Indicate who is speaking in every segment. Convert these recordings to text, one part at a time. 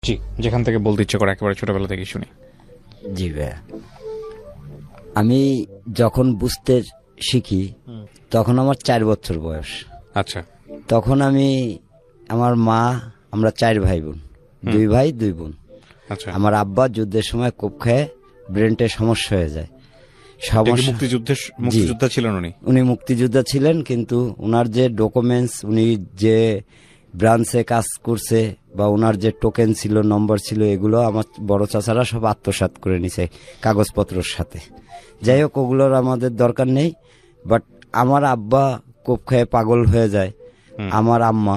Speaker 1: জি, যেখান থেকে বলতে ইচ্ছে করে একেবারে ছোটবেলা থেকে শুনি।
Speaker 2: জি ভাইয়া, আমি যখন বুঝতে শিখি তখন আমার 4 বছর বয়স।
Speaker 1: আচ্ছা।
Speaker 2: তখন আমার মা, আমরা 4 ভাই বোন, 2 ভাই 2 বোন।
Speaker 1: আচ্ছা,
Speaker 2: আমার আব্বা যুদ্ধের সময় কোপ খেয়ে ব্রেনটে সমস্যা হয়ে যায়।
Speaker 1: মুক্তিযোদ্ধা ছিলেন উনি?
Speaker 2: উনি মুক্তিযোদ্ধা ছিলেন, কিন্তু উনার যে ডকুমেন্টস, উনি যে ব্রাঞ্চে কাজ করছে বা উনার যে টোকেন ছিল, নম্বর ছিল, এগুলো আমার বড় চাচারা সব আত্মসাৎ করে নিছে কাগজপত্রের সাথে। যাই হোক, ওগুলোর আমাদের দরকার নেই। বাট আমার আব্বা কোপ খেয়ে পাগল হয়ে যায়। আমার আম্মা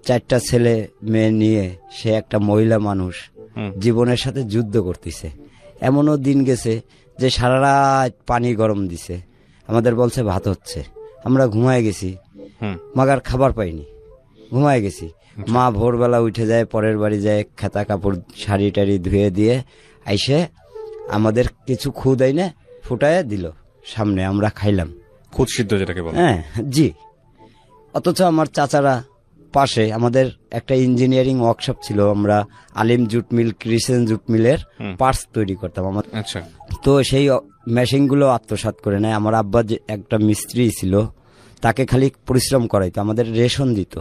Speaker 2: 4টা ছেলে মেয়ে নিয়ে, সে একটা মহিলা মানুষ, জীবনের সাথে যুদ্ধ করতেছে। এমনও দিন গেছে যে সারা রাত পানি গরম দিছে, আমাদের বলছে ভাত হচ্ছে, আমরা ঘুমায় গেছি, মাগার খাবার পাইনি, ঘুমায় গেছি। মা ভোরবেলা উঠে যায়, পরের বাড়ি যায়, খেতা কাপড় শাড়ি টাড়ি ধুয়ে দিয়ে আইসে আমাদের কিছু খুদ আইনে ফুটায় দিল সামনে, আমরা খাইলাম।
Speaker 1: খুদ সিদ্ধ যেটাকে বলে।
Speaker 2: হ্যাঁ জি। অথচ আমার চাচারা পাশে, আমাদের একটা ইঞ্জিনিয়ারিং ওয়ার্কশপ ছিল, আমরা আলিম জুট মিল, ক্রিসেন জুট মিলের পার্টস তৈরি করতাম আমার।
Speaker 1: আচ্ছা।
Speaker 2: তো সেই মেশিনগুলো আত্মসাৎ করে নেয়। আমার আব্বা যে একটা মিস্ত্রি ছিল, তাকে খালি পরিশ্রম করাইতো, আমাদের রেশন দিত।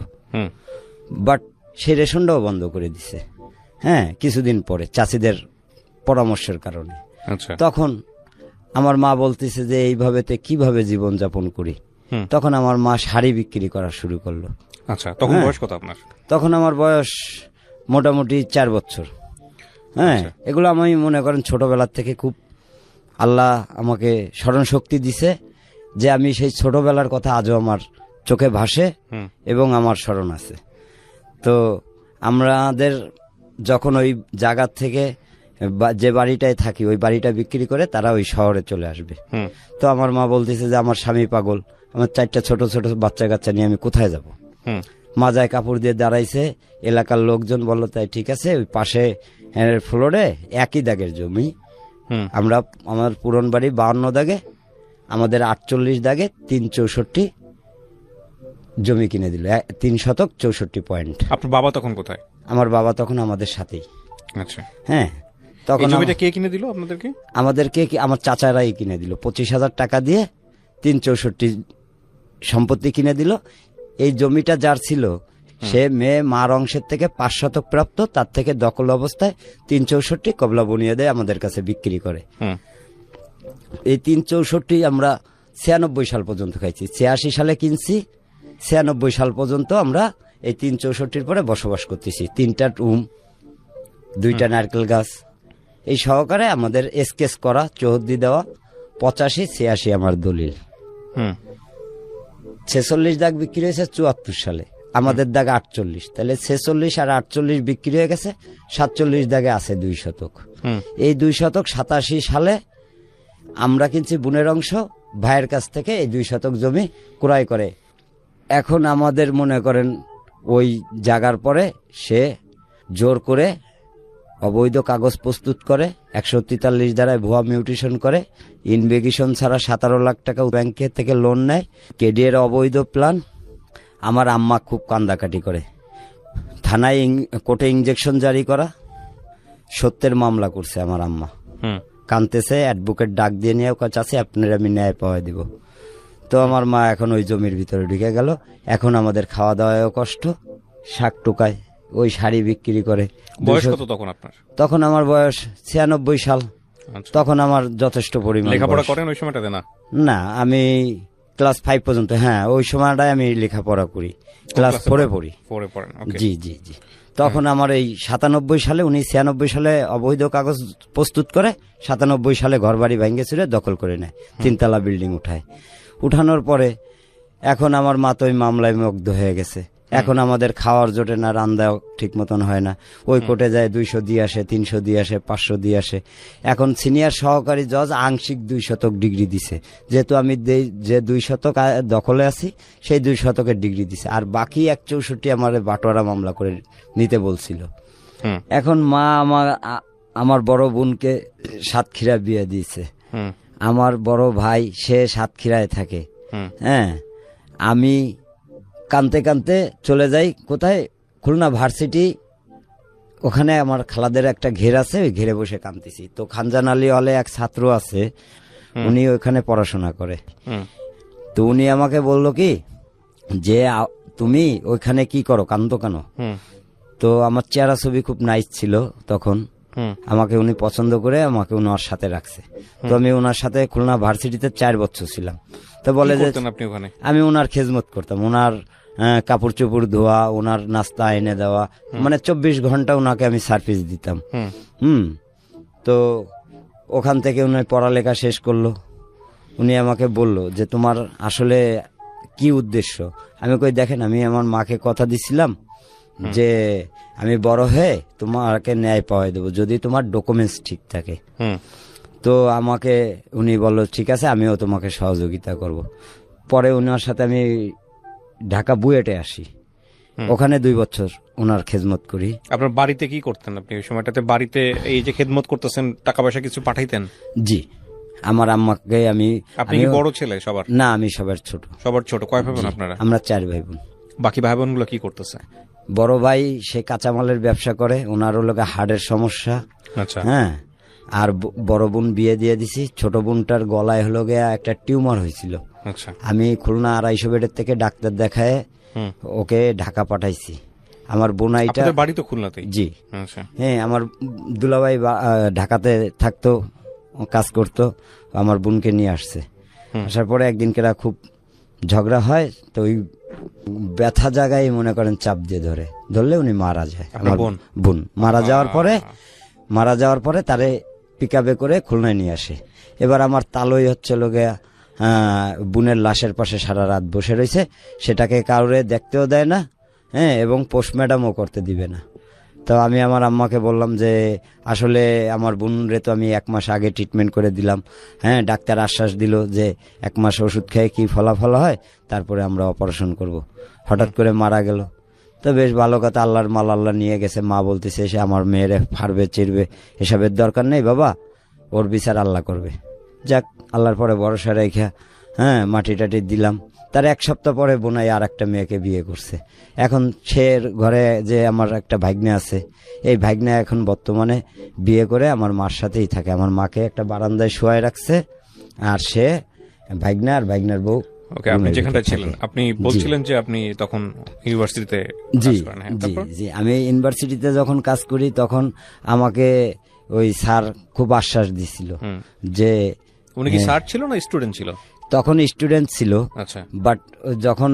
Speaker 2: বাট সেই রেশনটাও বন্ধ করে দিছে, হ্যাঁ, কিছুদিন পরে চাষিদের পরামর্শের কারণে।
Speaker 1: আচ্ছা।
Speaker 2: তখন আমার মা বলতেছে যে এইভাবেতে কিভাবে জীবন যাপন করি। তখন আমার মা শাড়ি বিক্রি করা শুরু করলো।
Speaker 1: আচ্ছা, তখন বয়স কত আপনার?
Speaker 2: তখন আমার বয়স মোটামুটি 4 বছর। হ্যাঁ, এগুলো আমি মনে করেন ছোটবেলার থেকে খুব আল্লাহ আমাকে স্মরণ শক্তি দিছে, যে আমি সেই ছোটবেলার কথা আজও আমার চোখে ভাসে এবং আমার স্মরণ আছে। তো আমাদের যখন ওই জায়গার থেকে যে বাড়িটায় থাকি, ওই বাড়িটা বিক্রি করে তারা ওই শহরে চলে আসবে। তো আমার মা বলতেছে যে আমার স্বামী পাগল, আমার 4টা ছোট ছোট বাচ্চা কাচ্চা নিয়ে আমি কোথায় যাব। মা যায় কাপড় দিয়ে দাঁড়াইছে, এলাকার লোকজন বললো তাই ঠিক আছে, ওই পাশে ফ্লোরে একই দাগের জমি, আমরা আমার পুরন বাড়ি 52 দাগে, আমাদের 48 দাগে 364 জমি কিনে দিল, 3 শতক 64 পয়েন্ট।
Speaker 1: আপনার বাবা তখন কোথায়?
Speaker 2: আমার বাবা তখন আমাদের সাথেই।
Speaker 1: আচ্ছা।
Speaker 2: হ্যাঁ, তখন
Speaker 1: জমিটা কে কিনে দিল আপনাদেরকে?
Speaker 2: আমাদেরকে আমার চাচারাই কিনে দিল, 25,000 টাকা দিয়ে 364 সম্পত্তি কিনে দিল। এই জমিটা যার ছিল, সে মেয়ে মার অংশের থেকে 5 শতক প্রাপ্ত, তার থেকে দখল অবস্থায় 364 কবলা বুনিয়ে দেয়, আমাদের কাছে বিক্রি করে। এই 364 আমরা 96 সাল পর্যন্ত খাইছি। 86 সালে কিনছি, 96 সাল পর্যন্ত আমরা এই 364 পরে বসবাস করতেছি। 3টা রুম, 2টা নারকেল গাছ, এই সহকারে আমাদের স্কেচ করা, চৌহদ্দি দেওয়া, 85 86 আমার দলিল। 46 দাগ বিক্রি হয়েছে 74 সালে, আমাদের দাগ 48, তাহলে 46 আর 48 বিক্রি হয়ে গেছে, 47 দাগে আছে 2 শতক। এই 2 শতক 87 সালে আমরা কিনছি বোনের অংশ, ভাইয়ের কাছ থেকে এই 2 শতক জমি ক্রয় করে। এখন আমাদের মনে করেন ওই জায়গার পরে সে জোর করে অবৈধ কাগজ প্রস্তুত করে, 143 ধারায় ভুয়া মিউটেশন করে, ইনভেগেশন ছাড়া 17 লাখ টাকা ব্যাংকের থেকে লোন নেয়, কেডিএর অবৈধ প্ল্যান। আমার আম্মা খুব কান্দাকাটি করে, থানায় কোর্টে ইনজেকশন জারি করা, সত্যের মামলা করছে আমার আম্মা। কানতেছে, অ্যাডভোকেট ডাক দিয়ে নিয়ে চাচ্ছে আপনার আমি ন্যায় পাওয়া দিব। তো আমার মা এখন ওই জমির ভিতরে ঢুকে গেল। এখন আমাদের খাওয়া দাওয়ায়ও কষ্ট, শাক টুকায়, ওই শাড়ি বিক্রি করে।
Speaker 1: বয়স কত তখন আপনার?
Speaker 2: তখন আমার বয়স 96 সাল। তখন আমার যথেষ্ট পরিমাণ।
Speaker 1: লেখাপড়া করেন ওই সময়টাতে?
Speaker 2: না, আমি ক্লাস 5 পর্যন্ত। হ্যাঁ, ওই সময়টায় আমি লেখাপড়া করি, ক্লাস 4-এ পড়ি। জি জি জি। তখন আমার এই 97 সালে, উনি 96 সালে অবৈধ কাগজ প্রস্তুত করে 97 সালে ঘর বাড়ি ভেঙেছিল, দখল করে নেয়, 3তলা বিল্ডিং উঠানোর পরে এখন আমার মা তো ওই মামলায় মুগ্ধ হয়ে গেছে। এখন আমাদের খাওয়ার জোটে না, রান্নাও ঠিক মতন হয় না। ওই কোর্টে যায় 200 দিয়ে আসে, 300 দিয়ে আসে, 500 দিয়ে আসে। এখন সিনিয়র সহকারী জজ আংশিক 2 শতক ডিগ্রি দিছে, যেহেতু আমি যে 2 শতক দখলে আছি সেই 2 শতকের ডিগ্রি দিছে, আর বাকি 164 আমার বাটোয়ারা মামলা করে নিতে বলছিল। এখন মা আমার বড় বোনকে সাতক্ষীরা বিয়ে দিয়েছে। আমার বড় ভাই সে সাতক্ষীরায় থাকে। হ্যাঁ, আমি কানতে কানতে চলে যাই কোথায়, খুলনা ভার্সিটি ওখানে আমার খালাদের একটা ঘের আছে, ওই ঘেরে বসে কাঁদতেছি। তো খানজান আলী হলে এক ছাত্র আছে, উনি ওখানে পড়াশোনা করে। তো উনি আমাকে বলল কি যে তুমি ওইখানে কি করো, কান্দো কেন? তো আমার চেহারা ছবি খুব নাইস ছিল তখন, আমাকে উনি পছন্দ করে আমাকে ওনার সাথে রাখছে। তো আমি ওনার সাথে খুলনা ভার্সিটিতে 4 বছর ছিলাম। তো বলে যে
Speaker 1: আপনি ওখানে?
Speaker 2: আমি ওনার খেজমত করতাম, ওনার কাপড় চোপড় ধোয়া, ওনার নাস্তা এনে দেওয়া, মানে 24 ঘন্টা ওনাকে আমি সার্ভিস দিতাম। তো ওখান থেকে উনি পড়ালেখা শেষ করলো। উনি আমাকে বলল যে তোমার আসলে কি উদ্দেশ্য? আমি কই দেখেন, আমি আমার মাকে কথা দিছিলাম যে আমি বড় হয়ে তোমাকে ন্যায় পাওয়াই দেবো যদি তোমার ডকুমেন্টস ঠিক থাকে। তো আমাকে উনি বলল ঠিক আছে, আমিও তোমাকে সহযোগিতা করব। পরে ওনার সাথে আমি ঢাকা বুয়েটে আসি, ওখানে 2 বছর ওনার খেদমত করি।
Speaker 1: আপনার বাড়িতে কি করতেন আপনি ওই সময়টাতে? বাড়িতে এই যে খেদমত করতেছেন, টাকা পয়সা কিছু পাঠাইতেন?
Speaker 2: জি, আমার আম্মাকে আমি।
Speaker 1: আপনি কি বড় ছেলে সবার?
Speaker 2: না, আমি সবার ছোট।
Speaker 1: সবার ছোট? কয় ভাই বোন আপনারা?
Speaker 2: আমরা 4 ভাই বোন।
Speaker 1: বাকি ভাই বোন গুলো কি করতেছে?
Speaker 2: বড় ভাই সে কাঁচামালের ব্যবসা করে, ওনার হলো হার্টের সমস্যা।
Speaker 1: আচ্ছা।
Speaker 2: হ্যাঁ, আর বড় বোন বিয়ে দিয়ে দিছি। ছোট বোনটার গলায় হলো গিয়া একটা টিউমার হয়েছিল।
Speaker 1: আচ্ছা।
Speaker 2: আমি খুলনা 250 বেডের থেকে ডাক্তার দেখায় ওকে ঢাকা পাঠাইছি। আমার বোনাইটা
Speaker 1: বাড়ি তো খুলনাতেই?
Speaker 2: জি।
Speaker 1: আচ্ছা।
Speaker 2: হ্যাঁ, আমার দুলাভাই ঢাকাতে থাকতো, কাজ করতো, আমার বোনকে নিয়ে আসছে। আসার পরে একদিন কেরা খুব ঝগড়া হয়, তো ওই ব্যথা জায়গায় মনে করেন চাপ দিয়ে ধরলে উনি মারা যায়। আমার বোন মারা যাওয়ার পরে তারে পিকআপে করে খুলনায় নিয়ে আসে। এবার আমার তালই হচ্ছে লোকে বোনের লাশের পাশে সারা রাত বসে রয়েছে, সেটাকে কাউরে দেখতেও দেয় না, হ্যাঁ, এবং পোস্টমর্টমও করতে দিবে না। তো আমি আমার আম্মাকে বললাম যে আসলে আমার বোনরে তো আমি 1 মাস আগে ট্রিটমেন্ট করে দিলাম, হ্যাঁ, ডাক্তার আশ্বাস দিল যে 1 মাস ওষুধ খেয়ে কি ফলাফল হয় তারপরে আমরা অপারেশন করব। হঠাৎ করে মারা গেল। তো বেশ ভালো কথা, আল্লাহর মাল আল্লাহ নিয়ে গেছে। মা বলতেছে সে আমার মেয়েরে ফাড়বে চিরবে, এসবের দরকার নেই বাবা, ওর বিচার আল্লাহ করবে। যাক, আল্লাহর পরে ভরসা রেখা, হ্যাঁ, মাটি টাটি দিলাম। তার 1 সপ্তাহ পরে বোনাই আর একটা মেয়েকে বিয়ে করছে। এখন সে ঘরে যে আমার একটা ভাগ্নে আছে, এই ভাগ্নে এখন বর্তমানে বিয়ে করে আমার মার সাথেই থাকে। আমার মাকে একটা বারান্দায় শোয়ায় রাখছে, আর সে ভাগ্না আর ভাগ্নার বউ।
Speaker 1: ওকে, আপনি যেখানটা ছিলেন, আপনি বলছিলেন যে আপনি তখন ইউনিভার্সিটিতে কাজ করেন?
Speaker 2: জি, আমি ইউনিভার্সিটিতে যখন কাজ করি তখন আমাকে ওই স্যার খুব আশ্বাস দিছিল যে।
Speaker 1: উনি কি স্যার ছিল না স্টুডেন্ট ছিল?
Speaker 2: তখন স্টুডেন্ট ছিল।
Speaker 1: আচ্ছা।
Speaker 2: বাট যখন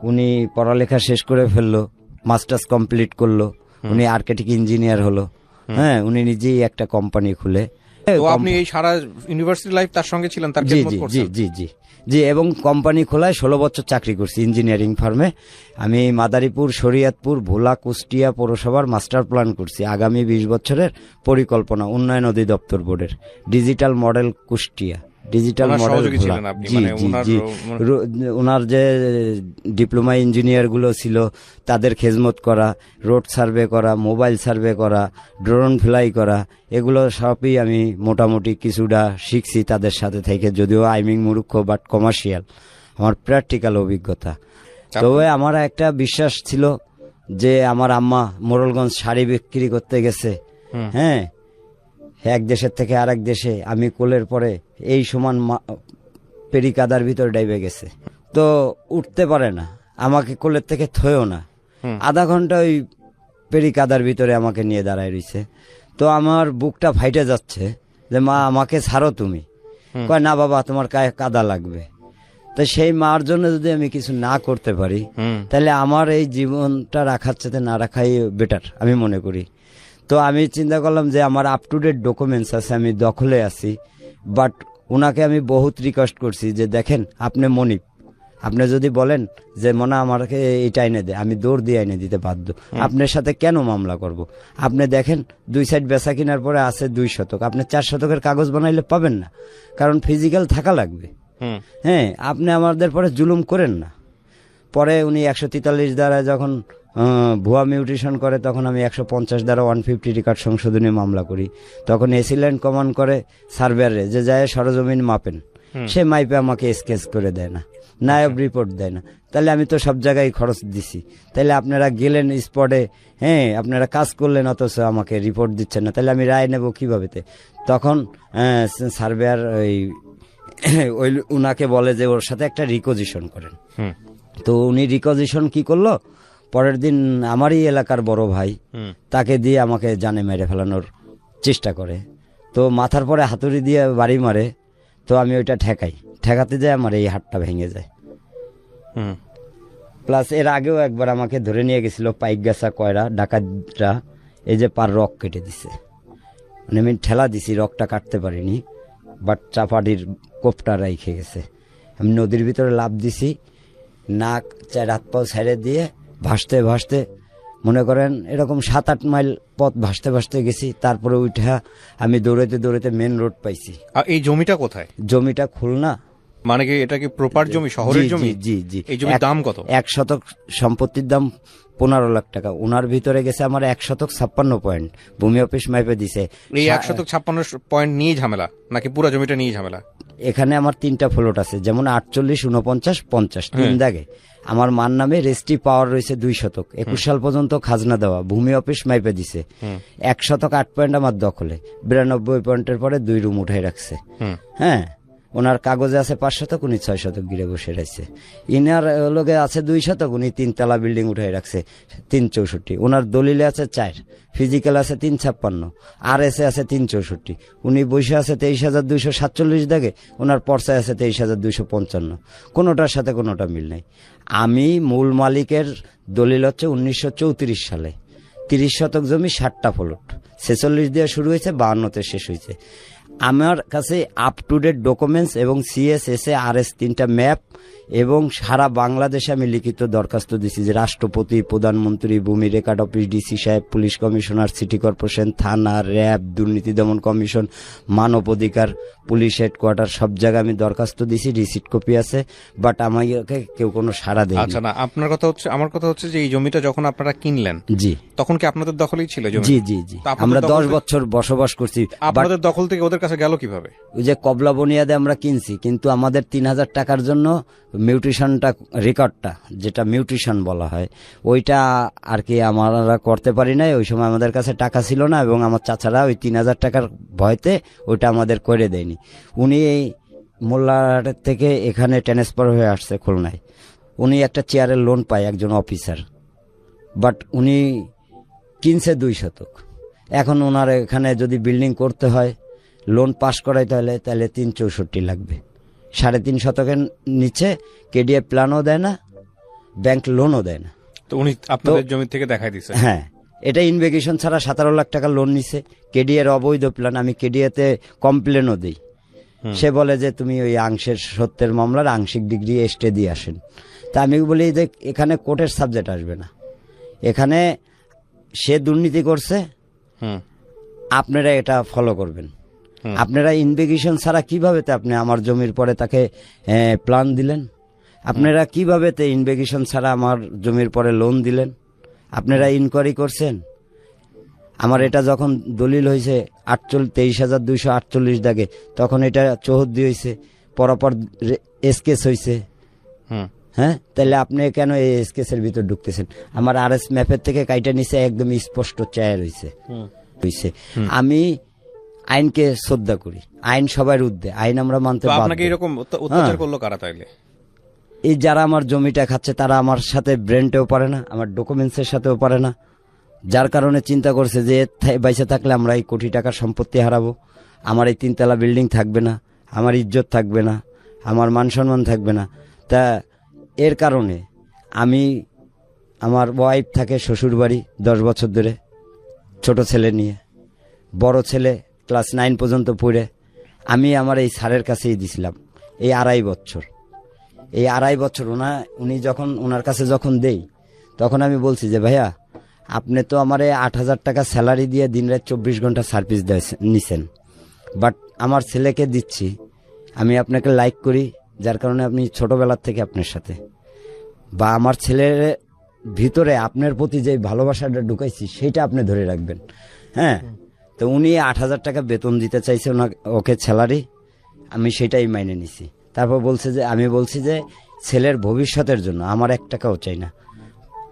Speaker 2: উনি পড়ালেখা শেষ করে ফেললো, মাস্টার্স কমপ্লিট করলো, উনি আর্কিটেক্ট ইঞ্জিনিয়ার হলো, হ্যাঁ, উনি নিজেই একটা কোম্পানি খুলে।
Speaker 1: তো আপনি এই সারা ইউনিভার্সিটি লাইফ তার সঙ্গে ছিলেন? তার খেদমত করছেন?
Speaker 2: জি, এবং কোম্পানি খোলায় 16 বছর চাকরি করছি ইঞ্জিনিয়ারিং ফার্মে। আমি মাদারীপুর, শরীয়তপুর, ভোলা, কুষ্টিয়া পৌরসভার মাস্টার প্ল্যান করছি আগামী 20 বছরের পরিকল্পনা, উন্নয়ন অধিদপ্তর বোর্ডের digital model Kushtia, digital model Bhola. জি, ওনার যে ডিপ্লোমা ইঞ্জিনিয়ার গুলো ছিল তাদের খেজমত করা, রোড সার্ভে করা, মোবাইল সার্ভে করা, ড্রোন ফ্লাই করা, এগুলো সবই আমি মোটামুটি কিছুটা শিখছি তাদের সাথে থেকে, যদিও আইমিং মূর্খ বাট কমার্শিয়াল, আমার প্র্যাকটিক্যাল অভিজ্ঞতা। তবে আমার একটা বিশ্বাস ছিল যে আমার আম্মা মোড়লগঞ্জ শাড়ি বিক্রি করতে গেছে, হ্যাঁ, এক দেশের থেকে আরেক দেশে, আমি কোলের পরে এই সমান পেরি কাদার ভিতর ডাইবে গেছে, তো উঠতে পারে না, আমাকে কোলের থেকে থয়েও না, আধা ঘন্টা ওই পেরি কাদার ভিতরে আমাকে নিয়ে দাঁড়ায় রয়েছে। তো আমার বুকটা ফাইটে যাচ্ছে যে মা আমাকে ছাড়ো তুমি। কয় না বাবা, তোমার কাদা লাগবে। তো সেই মার জন্য যদি আমি কিছু না করতে পারি তাহলে আমার এই জীবনটা রাখার সাথে না রাখাই বেটার আমি মনে করি। তো আমি চিন্তা করলাম যে আমার আপ টু ডেট ডকুমেন্টস আছে, আমি দখলে আছি, বাট ওনাকে আমি বহুত রিকোয়েস্ট করছি যে দেখেন আপনি মনিব, আপনি যদি বলেন যে মনে আমাকে এটা এনে দে, আমি দৌড় দিয়ে এনে দিতে বাধ্য। আপনার সাথে কেন মামলা করব? আপনি দেখেন 2 সাইড বেচা কিনার পরে আছে 2 শতক, আপনি 4 শতকের কাগজ বানাইলে পাবেন না, কারণ ফিজিক্যাল থাকা লাগবে। হ্যাঁ, আপনি আমাদের পরে জুলুম করেন না। পরে উনি 143 দ্বারা যখন ভুয়া মিউটেশন করে তখন আমি 150 দ্বারা 150 রেকর্ড সংশোধনী মামলা করি। তখন এসিল্যান্ড কমান্ড করে সার্ভেয়ারে যে যায় সরজমিন মাপেন, সে মাইপে আমাকে স্কেচ করে দেয় না, নায়ব রিপোর্ট দেয় না। তাহলে আমি তো সব জায়গায় খরচ দিছি, তাহলে আপনারা গেলেন স্পটে, হ্যাঁ আপনারা কাজ করলেন, অথচ আমাকে রিপোর্ট দিচ্ছেন না, তাহলে আমি রায় নেব কিভাবে? তখন সার্ভেয়ার ওই উনাকে বলে যে ওর সাথে একটা রিকোজিশন করেন। তো উনি রিকোজিশন কি করলো, পরের দিন আমারই এলাকার বড় ভাই তাকে দিয়ে আমাকে জানে মেরে ফেলানোর চেষ্টা করে। তো মাথার পরে হাতুড়ি দিয়ে বাড়ি মারে, তো আমি ওইটা ঠেকাতে যাই, আমার এই হাতটা ভেঙে যায়। প্লাস এর আগেও একবার আমাকে ধরে নিয়ে গেছিল পাইকগাছা কয়রা ডাকাতরা, এই যে পার রক কেটে দিছে, মানে আমি ঠেলা দিছি, রকটা কাটতে পারিনি, বাট চাপাটির কোপটা রাইখে গেছে। আমি নদীর ভিতরে লাফ দিছি, নাক চার হাত পাও ছেড়ে দিয়ে ভাসতে ভাসতে, মনে করেন এরকম 7-8 মাইল পথ ভাসতে ভাসতে গেছি। তারপরে উঠা আমি দৌড়াইতে দৌড়াইতে মেন রোড পাইছি।
Speaker 1: আর এই জমিটা কোথায়?
Speaker 2: জমিটা খুলনা।
Speaker 1: মানে কি এটা কি প্রপার জমি, শহরের জমি?
Speaker 2: জি জি।
Speaker 1: এই জমির দাম কত?
Speaker 2: 1 শতক সম্পত্তির দাম 15 লাখ টাকা। ওনার ভিতরে গেছে আমার 1 শতক 56 পয়েন্ট, ভূমি অফিস মাইপে দিছে।
Speaker 1: এই 1 শতক 56 পয়েন্ট নিয়ে ঝামেলা নাকি পুরো জমিটা নিয়ে ঝামেলা?
Speaker 2: এখানে আমার 3টা ফ্লোট আছে, যেমন 48, 49, 50 3 দাগে। আমার মার নামে রেজিস্ট্রি পাওয়ার রয়েছে 2 শতক। 21 সাল পর্যন্ত খাজনা দেওয়া, ভূমি অফিস মাইপে দিছে। 1 শতক 8 পয়েন্ট আমার দখলে, 92 পয়েন্টের পরে 2 রুম উঠাই রাখছে। হ্যাঁ, ওনার কাগজে আছে 5 শতক, উনি 6 শতক গিরে বসে রয়েছে। ইনার লোকে আছে 2 শতক, উনি 3 তলা বিল্ডিং উঠাই রাখছে 364। ওনার দলিলে আছে 4, ফিজিক্যাল আছে 356, RS আছে 364। উনি বসে আছে 23,247 দাগে, ওনার পর্চায় আছে 23,255। কোনোটার সাথে কোনোটা মিল নাই। আমি মূল মালিকের দলিল হচ্ছে 1934 সালে, 30 শতক জমি, 60টা প্লট, 46 দিয়ে শুরু হয়েছে, 52তে শেষ হয়েছে। আমার কাছে আপ টু ডেট ডকুমেন্টস এবং CSSA RS 3টা ম্যাপ, এবং সারা বাংলাদেশে আমি লিখিত দরখাস্ত দিছি যে রাষ্ট্রপতি, প্রধানমন্ত্রী, ভূমি রেকর্ড অফিস, DC সাহেব, পুলিশ কমিশনার, সিটি কর্পোরেশন, থানা, র্যাব, দুর্নীতি দমন কমিশন, মানব অধিকার, পুলিশ হেডকোয়ার্টার, সব জায়গায় আমি দরখাস্ত দিছি, রিসিট কপি আছে, বাট আমাকে কেউ কোনো সাড়া দেয়নি।
Speaker 1: আচ্ছা, না আপনার কথা হচ্ছে, আমার কথা হচ্ছে যে এই জমিটা যখন আপনারা কিনলেন,
Speaker 2: জি,
Speaker 1: তখন কি আপনাদের দখলেই ছিল জমি?
Speaker 2: জি জি জি, আমরা 10 বছর বসবাস করছি।
Speaker 1: আপনাদের দখল থেকে ওদের কাছে গেল কিভাবে?
Speaker 2: ওই যে কবলা বনিয়াদে আমরা কিনছি, কিন্তু আমাদের 3000 টাকার জন্য মিউটেশনটা, রেকর্ডটা যেটা মিউটেশন বলা হয়, ওইটা আর কি আমরা করতে পারি নাই। ওই সময় আমাদের কাছে টাকা ছিল না, এবং আমার চাচারা ওই 3000 টাকার ভয়তে ওইটা আমাদের করে দেয়নি। উনি এই মোল্লাহাটের থেকে এখানে ট্রান্সফার হয়ে আসছে খুলনায়। উনি একটা চেয়ারের লোন পায়, একজন অফিসার, বাট উনি কিনছে 2 শতক। এখন ওনার এখানে যদি বিল্ডিং করতে হয়, লোন পাস করাইতে হলে, তাহলে 364 লাগবে। 3.5 শতকের নিচে KDA প্ল্যানও দেয় না, ব্যাংক লোনও দেয় না।
Speaker 1: তো উনি আপনাদের জমি থেকে দেখাই দিছে?
Speaker 2: হ্যাঁ, এটা ইনভেগেশন ছাড়া 17 লাখ টাকা লোন নিছে। KDA অবৈধ প্ল্যান। আমি KDA-তে কমপ্লেনও দিই। সে বলে যে তুমি ওই আংশের সত্যের মামলার আংশিক ডিগ্রি স্টে দিয়ে আসেন। তা আমি বলি যে এখানে কোর্টের সাবজেক্ট আসবে না, এখানে সে দুর্নীতি করছে, আপনারা এটা ফলো করবেন। আপনারা ইনভেগেশন ছাড়া কিভাবে আপনি আমার জমির পরে তাকে প্ল্যান দিলেন? আপনারা কিভাবে ইনভেগেশন ছাড়া আমার জমির পরে লোন দিলেন? আপনারা ইনকোয়ারি করছেন? আমার এটা যখন দলিল হয়েছে 23,248 দাগে, তখন এটা 74 হয়েছে, পরপর এসকেস হয়েছে। হ্যাঁ, তাহলে আপনি কেন এই এসকেসের ভিতর ঢুকতেছেন? আমার RS ম্যাপের থেকে কাইটা নিচে একদম স্পষ্ট চায় রয়েছে। আমি আইনকে শ্রদ্ধা করি, আইন সবার ঊর্ধ্বে, আইন আমরা মানতে বাধ্য।
Speaker 1: আপনাকে এরকম অত্যাচার করলো কারা তাইলে?
Speaker 2: এই যারা আমার জমিটা খাচ্ছে, তারা আমার সাথে ব্রেনটেও পারে না, আমার ডকুমেন্টসের সাথেও পারে না, যার কারণে চিন্তা করছে যে বাইসে থাকলে আমরা এই কোটি টাকার সম্পত্তি হারাবো, আমার এই 3 তলা বিল্ডিং থাকবে না, আমার ইজ্জত থাকবে না, আমার মান সম্মান থাকবে না। তা এর কারণে আমি, আমার ওয়াইফ থাকে শ্বশুর বাড়ি 10 বছর ধরে, ছোট ছেলে নিয়ে, বড় ছেলে ক্লাস 9 পর্যন্ত পড়ে, আমি আমার এই স্যারের কাছেই দিছিলাম এই 2.5 বছর। এই 2.5 বছর উনি যখন ওনার কাছে যখন দেই, তখন আমি বলছি যে ভাইয়া, আপনি তো আমারে 8,000 টাকা স্যালারি দিয়ে দিনরাত 24 ঘন্টা সার্ভিস নিছেন, বাট আমার ছেলেকে দিচ্ছি, আমি আপনাকে লাইক করি, যার কারণে আপনি ছোটবেলার থেকে আপনার সাথে, বা আমার ছেলের ভিতরে আপনার প্রতি যে ভালোবাসাটা ঢুকাইছি সেটা আপনি ধরে রাখবেন। হ্যাঁ, তো উনি 8,000 টাকা বেতন দিতে চাইছে ওকে স্যালারি, আমি সেটাই মাইনে নিছি। তারপর বলছে যে, আমি বলছি যে ছেলের ভবিষ্যতের জন্য আমার 1 টাকাও চাই না,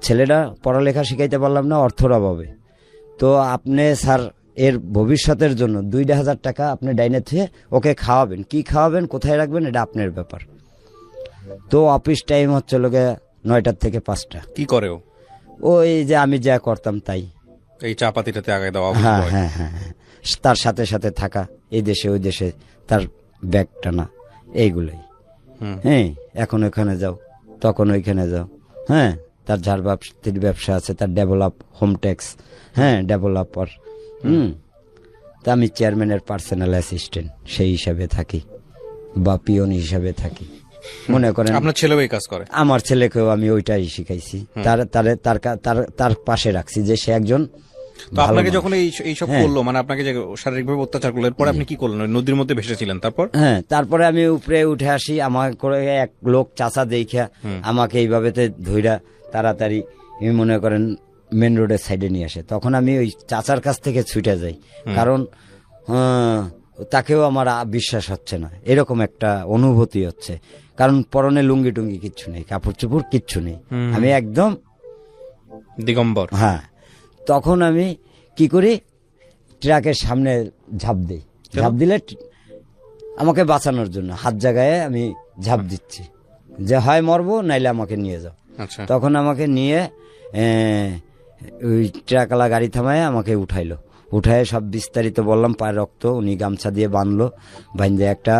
Speaker 2: ছেলেটা পড়ালেখা শিখাইতে পারলাম না অর্থর অভাবে, তো আপনি স্যার এর ভবিষ্যতের জন্য 2,000 টাকা আপনি ডাইনে থুয়ে ওকে খাওয়াবেন, কি খাওয়াবেন কোথায় রাখবেন এটা আপনার ব্যাপার। তো অফিস টাইম হচ্ছে লোকে 9টা থেকে 5টা।
Speaker 1: কি করে ও?
Speaker 2: ওই যে আমি যা করতাম তাই।
Speaker 1: এই চা পাতিটাতে আগে দেওয়া
Speaker 2: হ্যাঁ হ্যাঁ হ্যাঁ হ্যাঁ, তার সাথে সাথে থাকা, এই দেশে ওই দেশে তার ব্যাগ টানা, এইগুলোই। হ্যাঁ, এখন ওখানে যাও, তখন ওইখানে যাও। হ্যাঁ, তার ঝাড়বাতির ব্যবসা আছে, তার ডেভেলপ হোম ট্যাক্স, হ্যাঁ ডেভেলপার। তা আমি চেয়ারম্যানের পার্সোনাল অ্যাসিস্ট্যান্ট সেই হিসাবে থাকি, বা পিয়ন হিসাবে থাকি। মনে করেন
Speaker 1: আপনার ছেলেও এই কাজ করে?
Speaker 2: আমার ছেলেকেও আমি ওইটাই শিখাইছি, তার পাশে রাখছি যে সে একজন।
Speaker 1: তো আপনাকে যখন এইসব করলো, মানে আপনাকে যে শারীরিকভাবে অত্যাচার করলো, এরপরে আপনি কি করলেন? ওই নদীর মধ্যে ভেসেছিলেন, তারপর?
Speaker 2: হ্যাঁ, তারপরে আমি উপরে উঠে আসি, আমার করে এক লোক চাচা দেখা আমাকে এইভাবে ধইরা তাড়াতাড়ি মনে করেন মেন রোডের সাইডে নিয়ে আসে। তখন আমি ওই চাচার কাছ থেকে ছুটে যাই, কারণ তাকেও আমার বিশ্বাস হচ্ছে না, এরকম একটা অনুভূতি হচ্ছে। কারণ পরনে লুঙ্গি টুঙ্গি কিচ্ছু নেই, কাপড় চোপড় কিচ্ছু নেই, আমি একদম
Speaker 1: দিগম্বর।
Speaker 2: হ্যাঁ, তখন আমি কি করি, ট্রাকের সামনে ঝাঁপ দিই। ঝাঁপ দিলে আমাকে বাঁচানোর জন্য হাত জায়গায় আমি ঝাঁপ দিচ্ছি, যে হয় মরবো নাইলে আমাকে নিয়ে যাও। তখন আমাকে নিয়ে ওই ট্রাকওয়ালা গাড়ি থামায় আমাকে উঠাইলো, উঠায় সব বিস্তারিত বললাম, পায়ের রক্ত, উনি গামছা দিয়ে বাঁধলো, বাঁধে একটা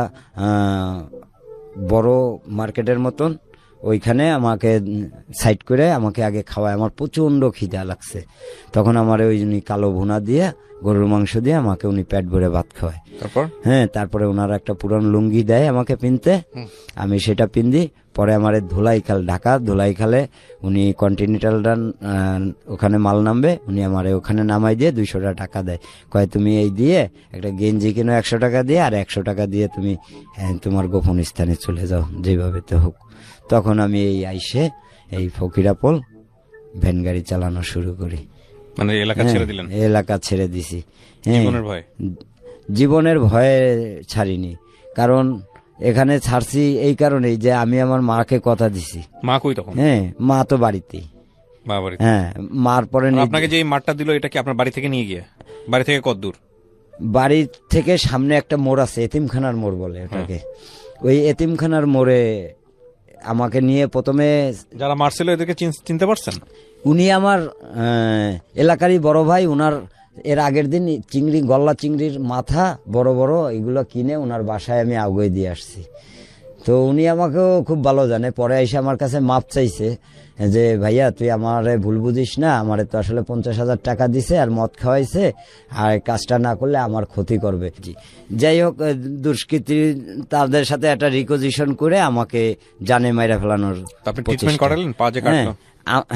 Speaker 2: বড় মার্কেটের মতন ওইখানে আমাকে সাইড করে আমাকে আগে খাওয়ায়। আমার প্রচন্ড খিদা লাগছে, তখন আমার ওই উনি কালো ভুনা দিয়ে গরুর মাংস দিয়ে আমাকে উনি পেট ভরে ভাত খাওয়ায়।
Speaker 1: তারপর
Speaker 2: হ্যাঁ, তারপরে ওনারা একটা পুরান লুঙ্গি দেয় আমাকে পিনতে, আমি সেটা পিন্দি। পরে আমার ধোলাইখাল, ঢাকা ধোলাইখালে উনি কন্টিনেন্টাল ওখানে মাল নামবে, উনি আমার ওখানে নামাই দিয়ে 200 টাকা দেয়, কয় তুমি এই দিয়ে একটা গেঞ্জি কিনো 100 টাকা দিয়ে, আর 100 টাকা দিয়ে তুমি তোমার গোপন স্থানে চলে যাও, যেভাবে তো হোক। তখন আমি এই আইসে এই ফকিরাপোল ভ্যান গাড়ি চালানো শুরু করি।
Speaker 1: মানে এলাকা ছেড়ে দিলেন?
Speaker 2: এলাকা ছেড়ে দিছি।
Speaker 1: জীবনের ভয়?
Speaker 2: জীবনের ভয়ে ছাড়িনি, কারণ এখানে ছাড়ছি এই কারণেই যে আমি আমার মাকে কথা দিছি।
Speaker 1: মা কই তখন?
Speaker 2: হ্যাঁ, মা তো বাড়িতেই। হ্যাঁ, মার পরে
Speaker 1: আপনাকে যে মাঠটা দিল, এটা কি আপনার বাড়ি থেকে নিয়ে গিয়ে? বাড়ি থেকে কত দূর?
Speaker 2: বাড়ি থেকে সামনে একটা মোড় আছে, এতিমখানার মোড় বলে ওটাকে। ওই এতিমখানার মোড়ে আমাকে নিয়ে প্রথমে।
Speaker 1: যারা মারছিল এদেরকে চিনতে পারছেন?
Speaker 2: উনি আমার এলাকারই বড় ভাই, উনার এর আগের দিন চিংড়ি, গল্লা চিংড়ির মাথা বড় বড় এগুলো কিনে ওনার বাসায় আমি আগুয়ে দিয়ে আসছি। তো উনি আমাকেও খুব ভালো জানে, পরে এসে আমার কাছে মাপ চাইছে যে ভাইয়া তুই আমারে ভুল বুঝিস না, আমারে তো আসলে 50,000 টাকা দিছে আর মদ খাওয়াইছে, আর কাজটা না করলে আমার ক্ষতি করবে। যাই হোক, দুষ্কৃতী তাদের সাথে একটা রিকোজিশন করে আমাকে জানে মাইরা ফেলানোর।
Speaker 1: আপনি ট্রিটমেন্ট করালেন? পা যে কাটলো?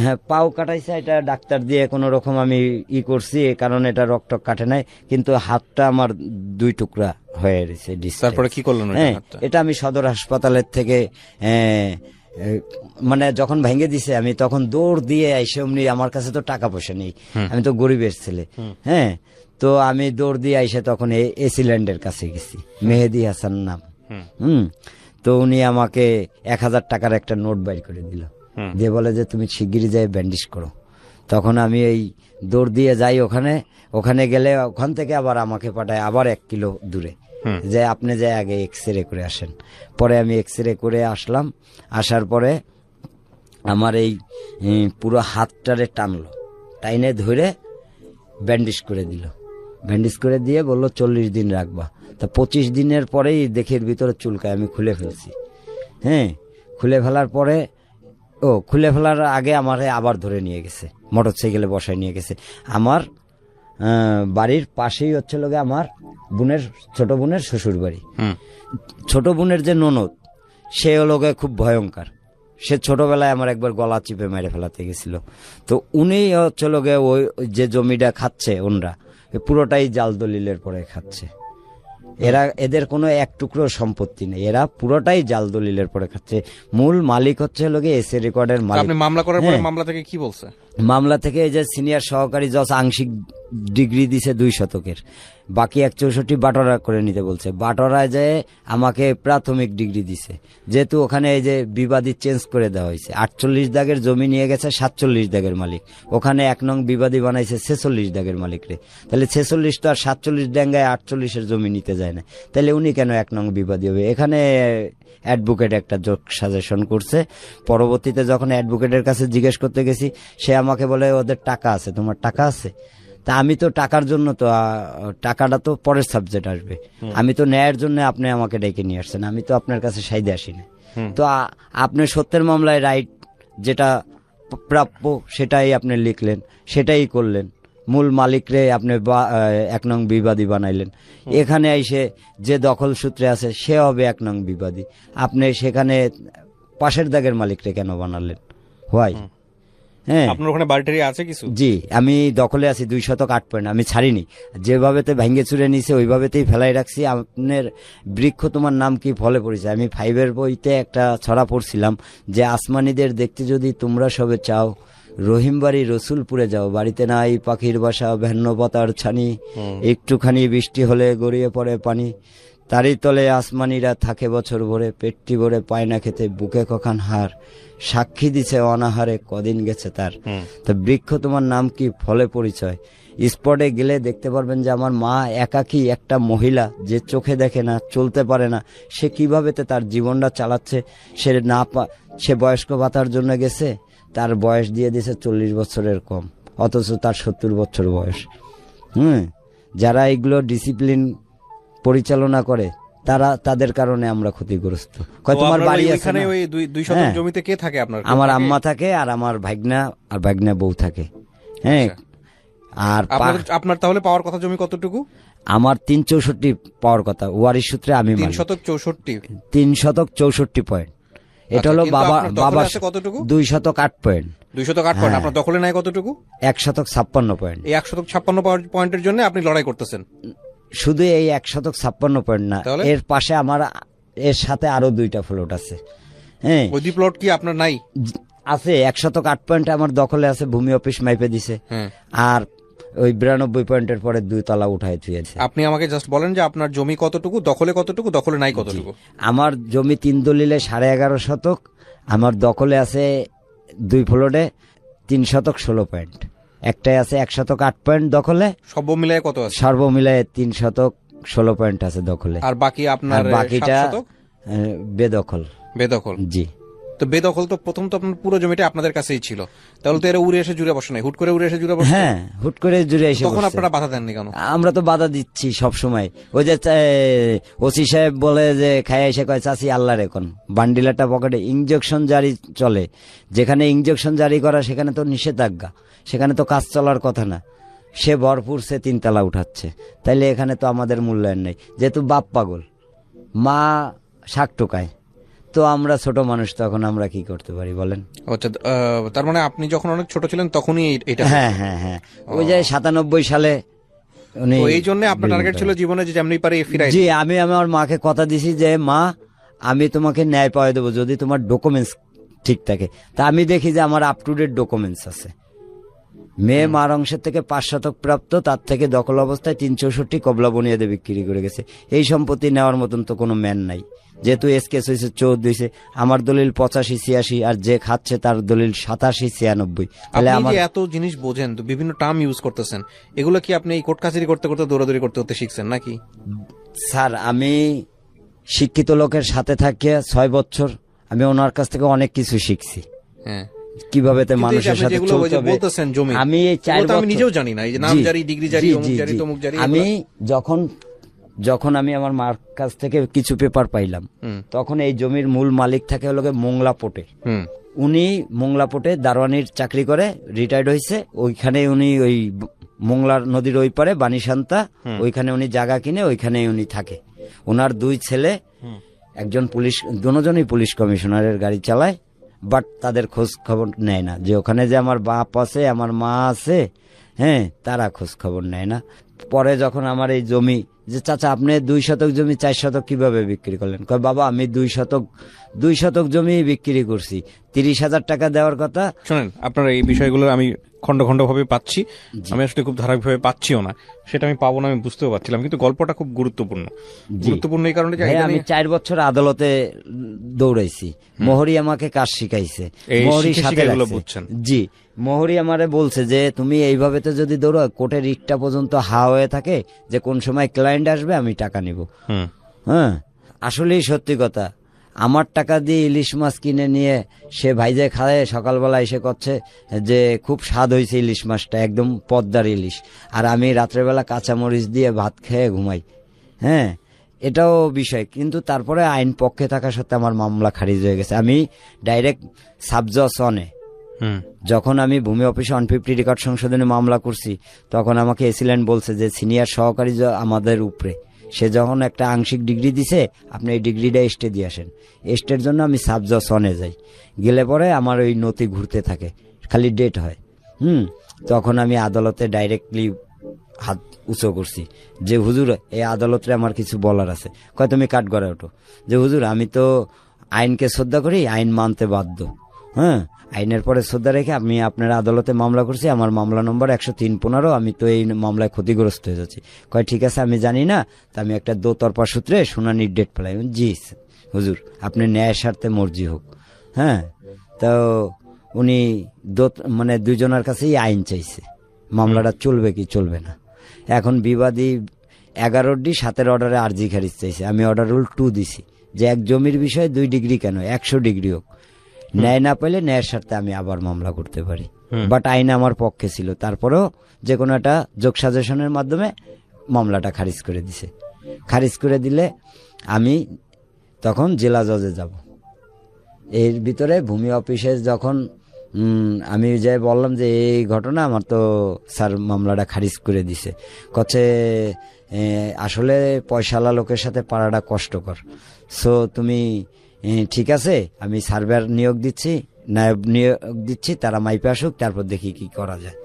Speaker 2: হ্যাঁ, পাও কাটাইছে, এটা ডাক্তার দিয়ে কোনো রকম আমি করছি, কারণ এটা রক্ত কাটে নাই, কিন্তু হাতটা আমার 2 টুকরা হয়ে গেছে।
Speaker 1: তারপরে কি করলেন?
Speaker 2: এটা আমি সদর হাসপাতালের থেকে মানে যখন ভেঙে দিছে আমি তখন দৌড় দিয়ে আইসে, অমনি আমার কাছে তো টাকা পয়সা নেই, আমি তো গরিবের ছেলে। হ্যাঁ, তো আমি দৌড় দিয়ে আইসে তখন এসিল্যান্ডের কাছে গেছি, মেহেদি হাসান নাম। তো উনি আমাকে 1,000 টাকার একটা নোট বাইর করে দিল, দিয়ে বলে যে তুমি শিগগিরই যাই ব্যান্ডেজ করো। তখন আমি এই দৌড় দিয়ে যাই ওখানে গেলে ওখান থেকে আবার আমাকে পাঠায় আবার 1 কিলো দূরে, যে আপনি যে আগে এক্সরে করে আসেন। পরে আমি এক্সরে করে আসলাম, আসার পরে আমার এই পুরো হাতটারে টানলো, টাইনে ধরে ব্যান্ডেজ করে দিল। ব্যান্ডেজ করে দিয়ে বললো 40 দিন রাখবা। তা 25 দিনের পরেই দেখের ভিতরে চুলকায়, আমি খুলে ফেলছি। হ্যাঁ, খুলে ফেলার পরে খুলে ফেলার আগে আমার আবার ধরে নিয়ে গেছে, মোটরসাইকেলে বসায় নিয়ে গেছে। আমার বাড়ির পাশেই হচ্ছে লোকে আমার ছোট বোনের শ্বশুর বাড়ি। ছোট বোনের যে ননদ, সে লোকে খুব ভয়ঙ্কর, সে ছোটবেলায় আমার একবার গলা চিপে মেরে ফেলাতে গেছিল। তো উনি হচ্ছে লোকে ওই যে জমিটা খাচ্ছে, ওনরা পুরোটাই জাল দলিলের পরে খাচ্ছে। এদের কোনো 1 টুকরো সম্পত্তি নেই, এরা পুরোটাই জাল দলিলের পরে খাচ্ছে। মূল মালিক হচ্ছে লোকে এসএ রেকর্ডের মালিক।
Speaker 1: আপনি মামলা করার পরে মামলা থেকে কি বলছে?
Speaker 2: মামলা থেকে এই যে সিনিয়র সহকারী জজ আংশিক ডিগ্রি দিছে 2 শতকের, বাকি 1/64 বাটোয়ারা করে নিতে বলছে। বাটোয়ারায় যে আমাকে প্রাথমিক ডিগ্রি দিছে, যেহেতু ওখানে এই যে বিবাদী চেঞ্জ করে দেওয়া হয়েছে। 48 দাগের জমি নিয়ে গেছে 47 দাগের মালিক, ওখানে 1 নং বিবাদী বানাইছে 46 দাগের মালিক রে। তাহলে 46 তো আর 47 ডাঙ্গায় 48-এর জমি নিতে যায় না, তাহলে উনি কেন 1 নং বিবাদী হবে? এখানে অ্যাডভোকেট একটা জোক সাজেশন করছে। পরবর্তীতে যখন অ্যাডভোকেটের কাছে জিজ্ঞেস করতে গেছি, সে আমাকে বলে ওদের টাকা আছে, তোমার টাকা আছে? তা আমি তো টাকার জন্য তো টাকাটা তো পরের সাবজেক্ট আসবে, আমি তো ন্যায়ের জন্য আপনি আমাকে ডেকে নিয়ে আসছেন, আমি তো আপনার কাছে সাইদে আসি না। তো আপনি সত্যের মামলায় রাইট যেটা প্রাপ্য সেটাই আপনি লিখলেন, সেটাই করলেন, মূল মালিকরে আপনি 1 নং বিবাদী বানাইলেন। এখানে এসে যে দখল সূত্রে আছে সে হবে 1 নং বিবাদী, আপনি সেখানে পাশের দাগের মালিকরে কেন বানালেন? হোয়াই? হ্যাঁ,
Speaker 1: আপনার ওখানে বাড়িটারি আছে কিছু?
Speaker 2: জি, আমি দখলে আছি 2 শতক 8 পয়েন্ট, আমি ছাড়িনি। যেভাবেতে ভেঙে চুরে নিছে ওইভাবেতেই ফেলাই রাখছি। আপনার বৃক্ষ তোমার নাম কি ফলে পড়েছে, আমি 5-এর বইতে একটা ছড়া পড়ছিলাম যে আসমানিদের দেখতে যদি তোমরা সবে চাও, রহিমবাড়ি রসুলপুরে যাও, বাড়িতে নাই পাখির বাসা ভেন্ন পাতার ছানি, একটুখানি বৃষ্টি হলে গড়িয়ে পড়ে পানি, তারই তলে আসমানিরা থাকে বছর ভরে, পেটটি ভরে পায় না খেতে, বুকে কখান হার, সাক্ষী দিছে অনাহারে কদিন গেছে তার। তো বৃক্ষ তোমার নাম কি ফলে পরিচয়, স্পটে গেলে দেখতে পারবেন যে আমার মা একাকী একটা মহিলা, যে চোখে দেখে না, চলতে পারে না, সে কিভাবে তার জীবনটা চালাচ্ছে। সে বয়স্ক ভাতার জন্য গেছে, তার বয়স দিয়ে দিছে 40 বছরের কম, অথচ তার 70 বছর বয়স। যারা এগুলো ডিসিপ্লিন পরিচালনা করে তাদের কারণে আমরা ক্ষতিগ্রস্ত। তোমার বাড়ি আছে না?
Speaker 1: ওই 2 শতক জমিতে কে থাকে আপনার?
Speaker 2: আমার আম্মা থাকে, আর আমার ভাগনা আর ভাগনা বউ থাকে। হ্যাঁ, আর
Speaker 1: আপনার তাহলে পাওয়ার কথা জমি কতটুকু?
Speaker 2: আমার 364 পাওয়ার কথা, ওয়ারিশ সূত্রে আমি
Speaker 1: 3 শতক 64।
Speaker 2: 3 শতক 64 পয়েন্ট। এটা হলো বাবা 2 শতক 8 পয়েন্ট।
Speaker 1: 2 শতক 8 পয়েন্ট আপনার দখলে নাই কতটুকু?
Speaker 2: 1 শতক 56 পয়েন্ট।
Speaker 1: এই 1 শতক 56 পয়েন্টের জন্য আপনি লড়াই করতেছেন?
Speaker 2: শুধু এই 1 শতক 56 পয়েন্ট না, এর পাশে আমার এর সাথে আরো 2টা প্লট আছে। হ্যাঁ,
Speaker 1: ওই 2 প্লট কি আপনার নাই?
Speaker 2: আছে। 1 শতক 8 পয়েন্ট আমার দখলে আছে, ভূমি অফিস মাইপে দিছে। আর ওই 92 পয়েন্টের পরে 2 তলা উঠায় থুয়েছে।
Speaker 1: আপনি আমাকে জাস্ট বলেন যে আপনার জমি কতটুকু, দখলে কতটুকু, দখলে নাই কতটুকু?
Speaker 2: আমার জমি 3 দলিলে 11.5 শতক, আমার দখলে আছে 2 প্লটে 3 শতক 16 পয়েন্ট, একটাই আছে 1 শতক 8 পয়েন্ট দখলে।
Speaker 1: সর্ব মিলায় কত আছে?
Speaker 2: সর্ব মিলায় 3 শতক 16 পয়েন্ট আছে দখলে।
Speaker 1: আর বাকি আপনার
Speaker 2: বাকিটা বেদখল।
Speaker 1: বেদখল?
Speaker 2: জি।
Speaker 1: তো বেদখল তো প্রথম তো আপনার পুরো জমিটা আপনাদের কাছেই ছিল, তাহলে তো এরা উড়ে এসে জুড়ে বসে নাই, হুট করে উড়ে এসে জুড়ে বসে?
Speaker 2: হ্যাঁ, হুট করে জুড়ে এসে
Speaker 1: তখন আপনারা বাধা দেননি কেন?
Speaker 2: আমরা তো বাধা দিচ্ছি সব সময়। ওই যে ওসি সাহেব বলে যে খায় এসে কয় চাচি আল্লাহর এখন বান্ডিলাটা পকেটে, ইনজেকশন জারি চলে, যেখানে ইনজেকশন জারি করা সেখানে তো নিষেধাজ্ঞা, সেখানে তো কাজ চলার কথা না। সে ভরপুর সে 3 তলা উঠাচ্ছে, তাইলে এখানে তো আমাদের মূল্যায়ন নেই। যেহেতু বাপ পাগল, মা শাক টোকায়, তো আমরা ছোট মানুষ, তখন আমরা কি করতে পারি বলেন?
Speaker 1: আচ্ছা, তার মানে আপনি যখন অনেক ছোট ছিলেন তখনই এটা?
Speaker 2: হ্যাঁ হ্যাঁ হ্যাঁ, ওই যে 97 সালে উনি।
Speaker 1: এই জন্য আপনার টার্গেট ছিল জীবনে যে যেমনি পারে ফিরাই?
Speaker 2: জি, আমি আমার মাকে কথা দিছি যে মা আমি তোমাকে ন্যায় পাওয়া দেবো যদি তোমার ডকুমেন্টস ঠিক থাকে। তা আমি দেখি যে আমার আপ টু ডেট ডকুমেন্টস আছে। মেয়ে মার অংশের থেকে 5 শতক প্রাপ্ত, তার থেকে দখল অবস্থায় 364 কবলা বুনিয়াদে বিক্রি করে গেছে। এই সম্পত্তি নেওয়ার মতন তো কোনো ম্যান নাই, যেহেতু এসকেস হয়েছে 14 হয়েছে। আমার দলিল 85-86, আর যে খাচ্ছে তার দলিল 87-96।
Speaker 1: তাহলে আপনি যে এত জিনিস বোঝেন, তো বিভিন্ন টার্ম ইউজ করতেছেন, এগুলো কি আপনি এই কোর্ট কাছারি করতে করতে দৌড়াদৌড়ি করতে করতে শিখছেন নাকি?
Speaker 2: স্যার, আমি শিক্ষিত লোকের সাথে থাকিয়া 6 বছর আমি ওনার কাছ থেকে অনেক কিছু শিখছি।
Speaker 1: হ্যাঁ,
Speaker 2: কিভাবে মানুষের সাথে চলতে হবে। আমি এই 4 বছর
Speaker 1: আমি নিজেও জানি না, এই যে নাম জারি, ডিগ্রি জারি, অমুক জারি, তমুক জারি।
Speaker 2: আমি যখন আমি আমার মার কাছ থেকে কিছু পেপার পাইলাম, তখন এই জমির মূল মালিক থাকে হলো মোংলাপোটে। উনি মোংলাপোটে দারোয়ানির চাকরি করে রিটায়ার্ড হয়েছে। ওইখানে উনি ওই মোংলার নদীর ওই পারে বানিসান্তা, ওইখানে উনি জায়গা কিনে ওইখানে উনি থাকে। ওনার 2 ছেলে, একজন পুলিশ, দুজনই পুলিশ কমিশনারের গাড়ি চালায়, বাট তাদের খোঁজ খবর নেয় না যে ওখানে যে আমার বাপ আছে, আমার মা আছে, হ্যাঁ, তারা খোঁজ খবর নেয় না। পরে যখন আমার এই জমি যে চাচা আপনি 2 শতক জমি 4 শতক কিভাবে বিক্রি করলেন? কয় বাবা আমি 2 শতক জমি বিক্রি করছি, 30,000 টাকা দেওয়ার কথা।
Speaker 1: শোনেন, আপনার এই বিষয়গুলো আমি খন্ড খন্ড ভাবে পাচ্ছি, আমি আসলে খুব ধারাবাহিকভাবে পাচ্ছিও না, সেটা আমি পাবো না, আমি বুঝতেও পারছিলাম, কিন্তু গল্পটা খুব গুরুত্বপূর্ণ। গুরুত্বপূর্ণ এই কারণে যে
Speaker 2: আমি 4 বছর আদালতে দৌড়াইছি, মোহরি আমাকে কাজ শিখাইছে,
Speaker 1: এই
Speaker 2: মোহরি
Speaker 1: শিখে
Speaker 2: সাথে
Speaker 1: শিখে এগুলো
Speaker 2: রাখছে।
Speaker 1: বুঝছেন।
Speaker 2: জি, মোহরি আমারে বলছে যে তুমি এইভাবে তো যদি দৌড়ো, কোর্টের ইটটা পর্যন্ত হা হয়ে থাকে যে কোন সময় ক্লায়েন্ট আসবে আমি টাকা নিব। হ্যাঁ, আসলেই সত্যি কথা। আমার টাকা দিয়ে ইলিশ মাছ কিনে নিয়ে সে ভাইজে খায়, সকালবেলা এসে করছে যে খুব স্বাদ হয়েছে ইলিশ মাছটা, একদম পদ্মার ইলিশ, আর আমি রাত্রেবেলা কাঁচামরিচ দিয়ে ভাত খেয়ে ঘুমাই। হ্যাঁ, এটাও বিষয়, কিন্তু তারপরে আইন পক্ষে থাকা সত্ত্বে আমার মামলা খারিজ হয়ে গেছে। আমি ডাইরেক্ট সাবজজ অনে, যখন আমি ভূমি অফিসে 150 রেকর্ড সংশোধনে মামলা করছি, তখন আমাকে এসিল্যান্ড বলছে যে সিনিয়র সহকারী আমাদের উপরে, সে যখন একটা আংশিক ডিগ্রি দিছে, আপনি এই ডিগ্রিটা স্টে দিয়ে আসেন। স্টের জন্য আমি সাবজজ অনে যাই, গেলে পরে আমার ওই নথি ঘুরতে থাকে, খালি ডেট হয়। তখন আমি আদালতে ডাইরেক্টলি হাত উঁচু করছি যে হুজুর এই আদালতে আমার কিছু বলার আছে। কয় তুমি কাঠ গড়ে ওঠো, যে হুজুর আমি তো আইনকে শ্রদ্ধা করি, আইন মানতে বাধ্য। হ্যাঁ, আইনের পরে শ্রদ্ধা রেখে আমি আপনার আদালতে মামলা করছি, আমার মামলা নম্বর 103-15, আমি তো এই মামলায় ক্ষতিগ্রস্ত হয়ে যাচ্ছি। কয় ঠিক আছে আমি জানি না, তা আমি একটা দোতরফা সূত্রে শুনানির ডেট পেলাই। জি হুজুর, আপনি ন্যায়ের স্বার্থে মর্জি হোক। হ্যাঁ, তো উনি মানে দুইজনের কাছেই আইন চাইছে, মামলাটা চলবে কি চলবে না। এখন বিবাদী 11D 7 অর্ডারে আর্জি খারিজ চাইছে। আমি অর্ডার রুল 2 দিছি যে এক জমির বিষয়ে 2 ডিগ্রি কেন, 100 ডিগ্রি হোক, ন্যায় না পেলে ন্যায়ের স্বার্থে আমি আবার মামলা করতে পারি। বাট আইন আমার পক্ষে ছিল, তারপরেও যে কোনো একটা যোগ সাজেশনের মাধ্যমে মামলাটা খারিজ করে দিছে। খারিজ করে দিলে আমি তখন জেলা জজে যাব। এর ভিতরে ভূমি অফিসে যখন আমি যাই বললাম যে এই ঘটনা, আমার তো স্যার মামলাটা খারিজ করে দিছে। কচ্ছে আসলে পয়সাওয়ালা লোকের সাথে পারাটা কষ্টকর, সো তুমি ঠিক আছে আমি সার্ভেয়ার নিয়োগ দিচ্ছি, নায়ব নিয়োগ দিচ্ছি, তারা মাইপে আসুক, তারপর দেখি কি করা যায়।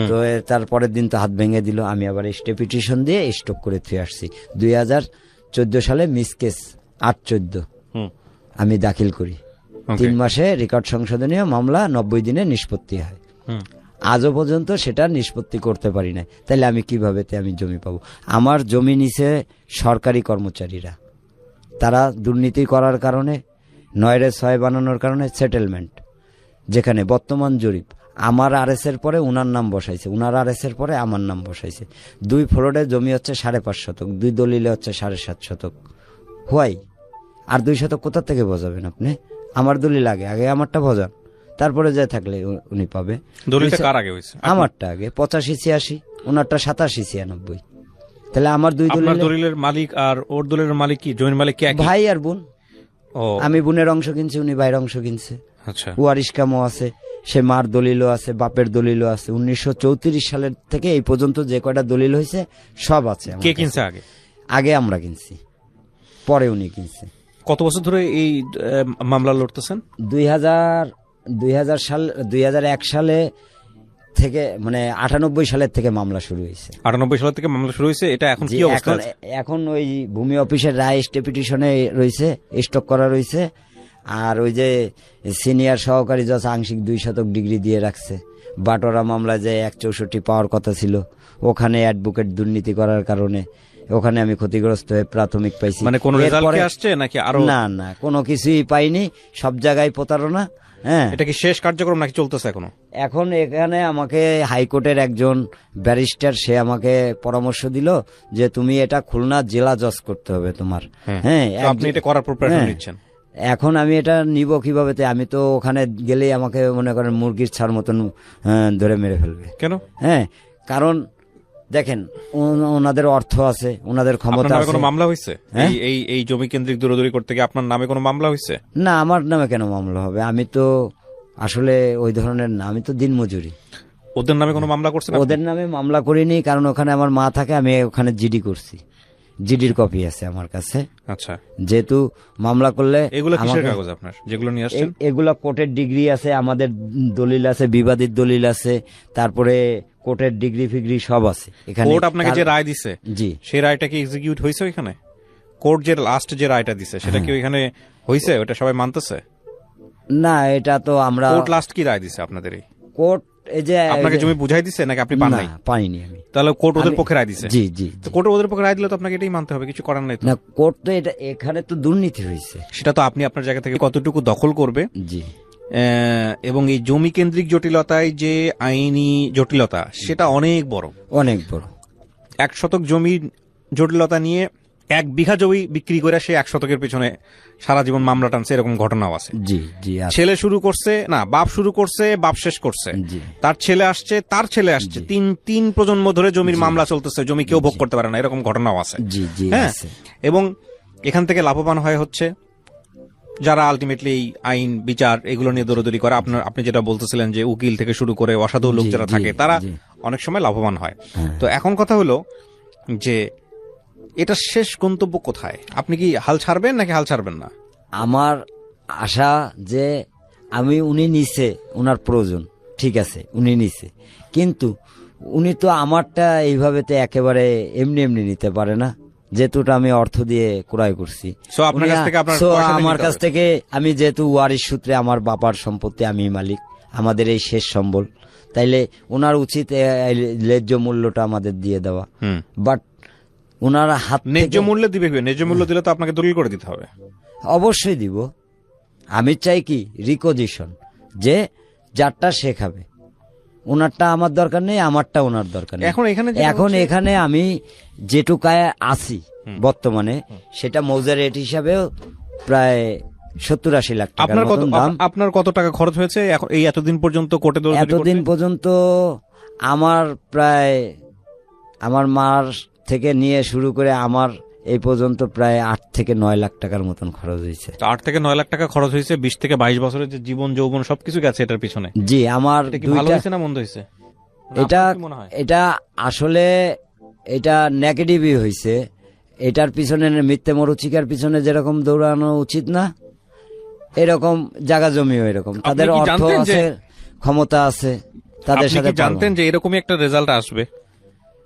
Speaker 2: তো তারপরের দিন তো হাত ভেঙে দিল, আমি আবার স্টে পিটিশন দিয়ে স্টপ করে ফিরে আসছি। 2014 সালে মিস কেস 8/14 আমি দাখিল করি। 3 মাসে রেকর্ড সংশোধনীয় মামলা 90 দিনে নিষ্পত্তি হয়। আজও পর্যন্ত সেটা নিষ্পত্তি করতে পারি না। তাহলে আমি কিভাবে আমি জমি পাবো? আমার জমি নিছে সরকারি কর্মচারীরা, তারা দুর্নীতি করার কারণে, 9/6 বানানোর কারণে সেটেলমেন্ট, যেখানে বর্তমান জরিপ আমার RS এর পরে উনার নাম বসাইছে, উনার RS এর পরে আমার নাম বসাইছে। 2 ফ্লোরে জমি হচ্ছে 5.5 শতক, 2 দলিলে হচ্ছে 7.5 শতক। হোয়াই? আর 2 শতক কোথা থেকে বোঝাবেন আপনি? আমার দলিল আগে আমারটা বোঝান, তারপরে যাই থাকলে উনি পাবে।
Speaker 1: দলিলটা কার আগে হয়েছে?
Speaker 2: আমারটা আগে 85-86, ওনারটা 87-96। তাহলে আমার 2
Speaker 1: দলিলের মালিক আর ওর দলিলের মালিক কি, জমির মালিক কি একই?
Speaker 2: ভাই আর বোন।
Speaker 1: ও,
Speaker 2: আমি বোনের অংশ কিনছি, উনি ভাইয়ের অংশ কিনছে।
Speaker 1: আচ্ছা,
Speaker 2: ওয়ারিশ কামও আছে, সে মার দলিলও আছে, বাপের দলিলও আছে। 1934 সালের থেকে এই পর্যন্ত যে কয়টা দলিল হয়েছে সব আছে।
Speaker 1: কে কিনছে আগে?
Speaker 2: আগে আমরা কিনছি, পরে উনি কিনছে।
Speaker 1: কত বছর ধরে এই মামলা লড়তেছেন?
Speaker 2: 2001 সালে থেকে, মানে 98 সালের থেকে মামলা শুরু হয়েছে।
Speaker 1: 98 সাল থেকে মামলা শুরু হয়েছে। এটা এখন কি অবস্থা আছে?
Speaker 2: এখন ওই ভূমি অফিসের রায় স্টে পিটিশনে রয়েছে, স্টক করা রয়েছে। আর ওই যে সিনিয়র সহকারী জজ আংশিক 2 শতক ডিগ্রি দিয়ে রাখছে। বাটোরা মামলা যে 164 পাওয়ার কথা ছিল, ওখানে অ্যাডভোকেট দুর্নীতি করার কারণে ওখানে আমি ক্ষতিগ্রস্ত হয়ে প্রাথমিক পাইছি।
Speaker 1: মানে কোন রেজাল্ট কি আসছে নাকি আরো?
Speaker 2: না, কোনো কিছুই পাইনি, সব জায়গায় প্রতারণা। হ্যাঁ,
Speaker 1: এটা কি শেষ কার্যক্রম নাকি চলতেছে এখনো?
Speaker 2: এখন এখানে আমাকে হাইকোর্টের একজন ব্যারিস্টার, সে আমাকে পরামর্শ দিল যে তুমি এটা খুলনা জেলা জজ করতে হবে তোমার। হ্যাঁ,
Speaker 1: আপনি এটা করার প্রিপারেশন নিচ্ছেন?
Speaker 2: এখন আমি এটা নিব কিভাবে? আমি তো ওখানে গেলেই আমাকে মনে করেন মুরগির ছাড় মতন ধরে মেরে ফেলবে।
Speaker 1: কেন?
Speaker 2: হ্যাঁ, কারণ দেখেন ওনাদের অর্থ আছে, ওনাদের ক্ষমতা আছে।
Speaker 1: কোনো মামলা হয়েছে এই জমি কেন্দ্রিক দৌড়াদৌড়ি করতে গিয়ে? আপনার নামে কোনো মামলা হয়েছে?
Speaker 2: না, আমার নামে কেন মামলা হবে? আমি তো আসলে ওই ধরনের না, আমি তো দিনমজুরি।
Speaker 1: ওদের নামে কোনো মামলা করছেন?
Speaker 2: ওদের নামে মামলা করিনি, কারণ ওখানে আমার মা থাকে, আমি ওখানে জিডি করছি। জিডির কপি আছে আমার কাছে।
Speaker 1: আচ্ছা,
Speaker 2: যেহেতু মামলা করলে
Speaker 1: এগুলো কিসের
Speaker 2: আমাকে-
Speaker 1: কাগজ আপনার যেগুলো নিয়ে আসছেন?
Speaker 2: এগুলা কোর্টের ডিগ্রি আছে, আমাদের দলিল আছে, বিবাদিত দলিল আছে, তারপরে কোর্টের ডিগ্রি ফিগ্রি সব আছে এখানে।
Speaker 1: কোর্ট আপনাকে যে রায় দিছে,
Speaker 2: জি,
Speaker 1: সেই রায়টা কি এক্সিকিউট হয়েছে ওইখানে? কোর্ট যে লাস্ট যে রায়টা দিছে সেটা কি ওইখানে হয়েছে? ওটা সবাই মানতেছে?
Speaker 2: না এটা তো আমরা
Speaker 1: কোর্ট লাস্ট কি রায় দিছে আপনাদের? এই
Speaker 2: কোর্ট এই যে
Speaker 1: আপনাকে জমি বুঝাই দিছে নাকি আপনি পান
Speaker 2: না,
Speaker 1: নাই?
Speaker 2: পাইনি আমি।
Speaker 1: তাহলে কোর্ট ওদের
Speaker 2: আমি-
Speaker 1: পক্ষে রায় দিছে।
Speaker 2: জি জি
Speaker 1: তো কোর্ট ওদের পক্ষে রায় দিলে তো আপনাকে এটাই মানতে হবে, কিছু করার নাই তো।
Speaker 2: না, কোর্ট তো এটা এখানে তো দুর্নীতি হয়েছে।
Speaker 1: সেটা তো আপনি আপনার জায়গা থেকে কতটুকু দখল করবে,
Speaker 2: জি
Speaker 1: এবং এই জমি কেন্দ্রিক জটিলতায় যে আইনি জটিলতা সেটা অনেক বড়।
Speaker 2: অনেক বড়।
Speaker 1: 1 শতক জমির জটিলতা নিয়ে 1 বিঘা জমি বিক্রি করে সে 1 শতকের পেছনে সারা জীবন মামলা টানছে, এরকম ঘটনাও আছে।
Speaker 2: জি জি আছে।
Speaker 1: ছেলে শুরু করছে না, বাপ শুরু করছে, বাপ শেষ করছে,
Speaker 2: জি
Speaker 1: তার ছেলে আসছে, তার ছেলে আসছে, তিন প্রজন্ম ধরে জমির মামলা চলতেছে, জমি কেউ ভোগ করতে পারে না, এরকম ঘটনাও আছে।
Speaker 2: জি জি
Speaker 1: হ্যাঁ,
Speaker 2: আছে।
Speaker 1: এবং এখান থেকে লাভবান হয় হচ্ছে যারা আলটিমেটলি এই আইন বিচার এগুলো নিয়ে দৌড়দৌড়ি করে। আপনি যেটা বলতেছিলেন যে উকিল থেকে শুরু করে অসাধু লোক
Speaker 2: জি,
Speaker 1: যারা
Speaker 2: জি,
Speaker 1: থাকে তারা
Speaker 2: জি।
Speaker 1: অনেক সময় লাভবান হয়।
Speaker 2: হ্যাঁ।
Speaker 1: তো এখন কথা হলো যে এটা শেষ গন্তব্য কোথায়? আপনি কি হাল ছাড়বেন নাকি হাল ছাড়বেন না?
Speaker 2: আমার আশা যে উনি নিছে, ওনার প্রয়োজন, ঠিক আছে, উনি নিছে, কিন্তু উনি তো আমারটা এইভাবে তো একেবারে এমনি এমনি নিতে পারে না, যেহেতুটা আমি অর্থ দিয়ে ক্রয় করছি।
Speaker 1: So, আপনার কাছ থেকে আপনার
Speaker 2: So,
Speaker 1: পয়সা দিয়ে
Speaker 2: আমার
Speaker 1: নিতে
Speaker 2: কাছ
Speaker 1: হবে।
Speaker 2: থেকে আমি যেহেতু ওয়ারিশ সূত্রে আমার বাবার সম্পত্তি আমি মালিক, আমাদের এই শেষ সম্বল, তাইলে ওনার উচিত এই ন্যায্য মূল্যটা আমাদের দিয়ে দেওয়া।
Speaker 1: হুম।
Speaker 2: বাট ওনার হাত
Speaker 1: ন্যায্য
Speaker 2: থেকে
Speaker 1: মূল্য দিবে কি? ন্যায্য মূল্য দিলে তো আপনাকে দলিল করে দিতে হবে।
Speaker 2: অবশ্যই দিব। আমি চাই কি রিকোজিশন, যে যারটা সে খাবে, ওনারটা আমার দরকার নেই, আমারটা ওনার দরকার নেই।
Speaker 1: এখন এখানে যেটা
Speaker 2: এখন
Speaker 1: হচ্ছে-
Speaker 2: এখানে আমি যেটুকায় আছি বর্তমানে, সেটা মৌজা রেট হিসাবেও প্রায় 70-80 লাখ টাকার
Speaker 1: আপনার কত
Speaker 2: মতন দাম।
Speaker 1: আপনার কত টাকা খরচ হয়েছে এই এতদিন পর্যন্ত কোর্টে দৌড়াদৌড়ি করতে?
Speaker 2: এতদিন পর্যন্ত আমার প্রায় আমার মার থেকে নিয়ে শুরু করে আমার এই পর্যন্ত প্রায় 8 থেকে 9 লাখ টাকার মতন খরচ হয়েছে।
Speaker 1: 8 থেকে 9 লাখ টাকা খরচ হয়েছে। 20 থেকে 22 বছরের যে জীবন যৌবন সবকিছু গেছে এটার পিছনে।
Speaker 2: জি, আমার
Speaker 1: এটা কি ভালো
Speaker 2: দুইটা
Speaker 1: হয়েছে না মন্দ হয়েছে?
Speaker 2: এটা
Speaker 1: আপনার কি মনে হয়?
Speaker 2: এটা আসলে এটা নেগেটিভই হয়েছে। এটার পিছনে মিথ্যে মরুচিকার পিছনে যেরকম দৌড়ানো উচিত না, এরকম জায়গা জমিও এরকম, তাদের
Speaker 1: কি
Speaker 2: অর্থ
Speaker 1: জানতেন যে-
Speaker 2: আছে, ক্ষমতা আছে, তাদের
Speaker 1: আপনি
Speaker 2: সাথে
Speaker 1: কি জানতেন যে এরকমই একটা রেজাল্ট আসবে?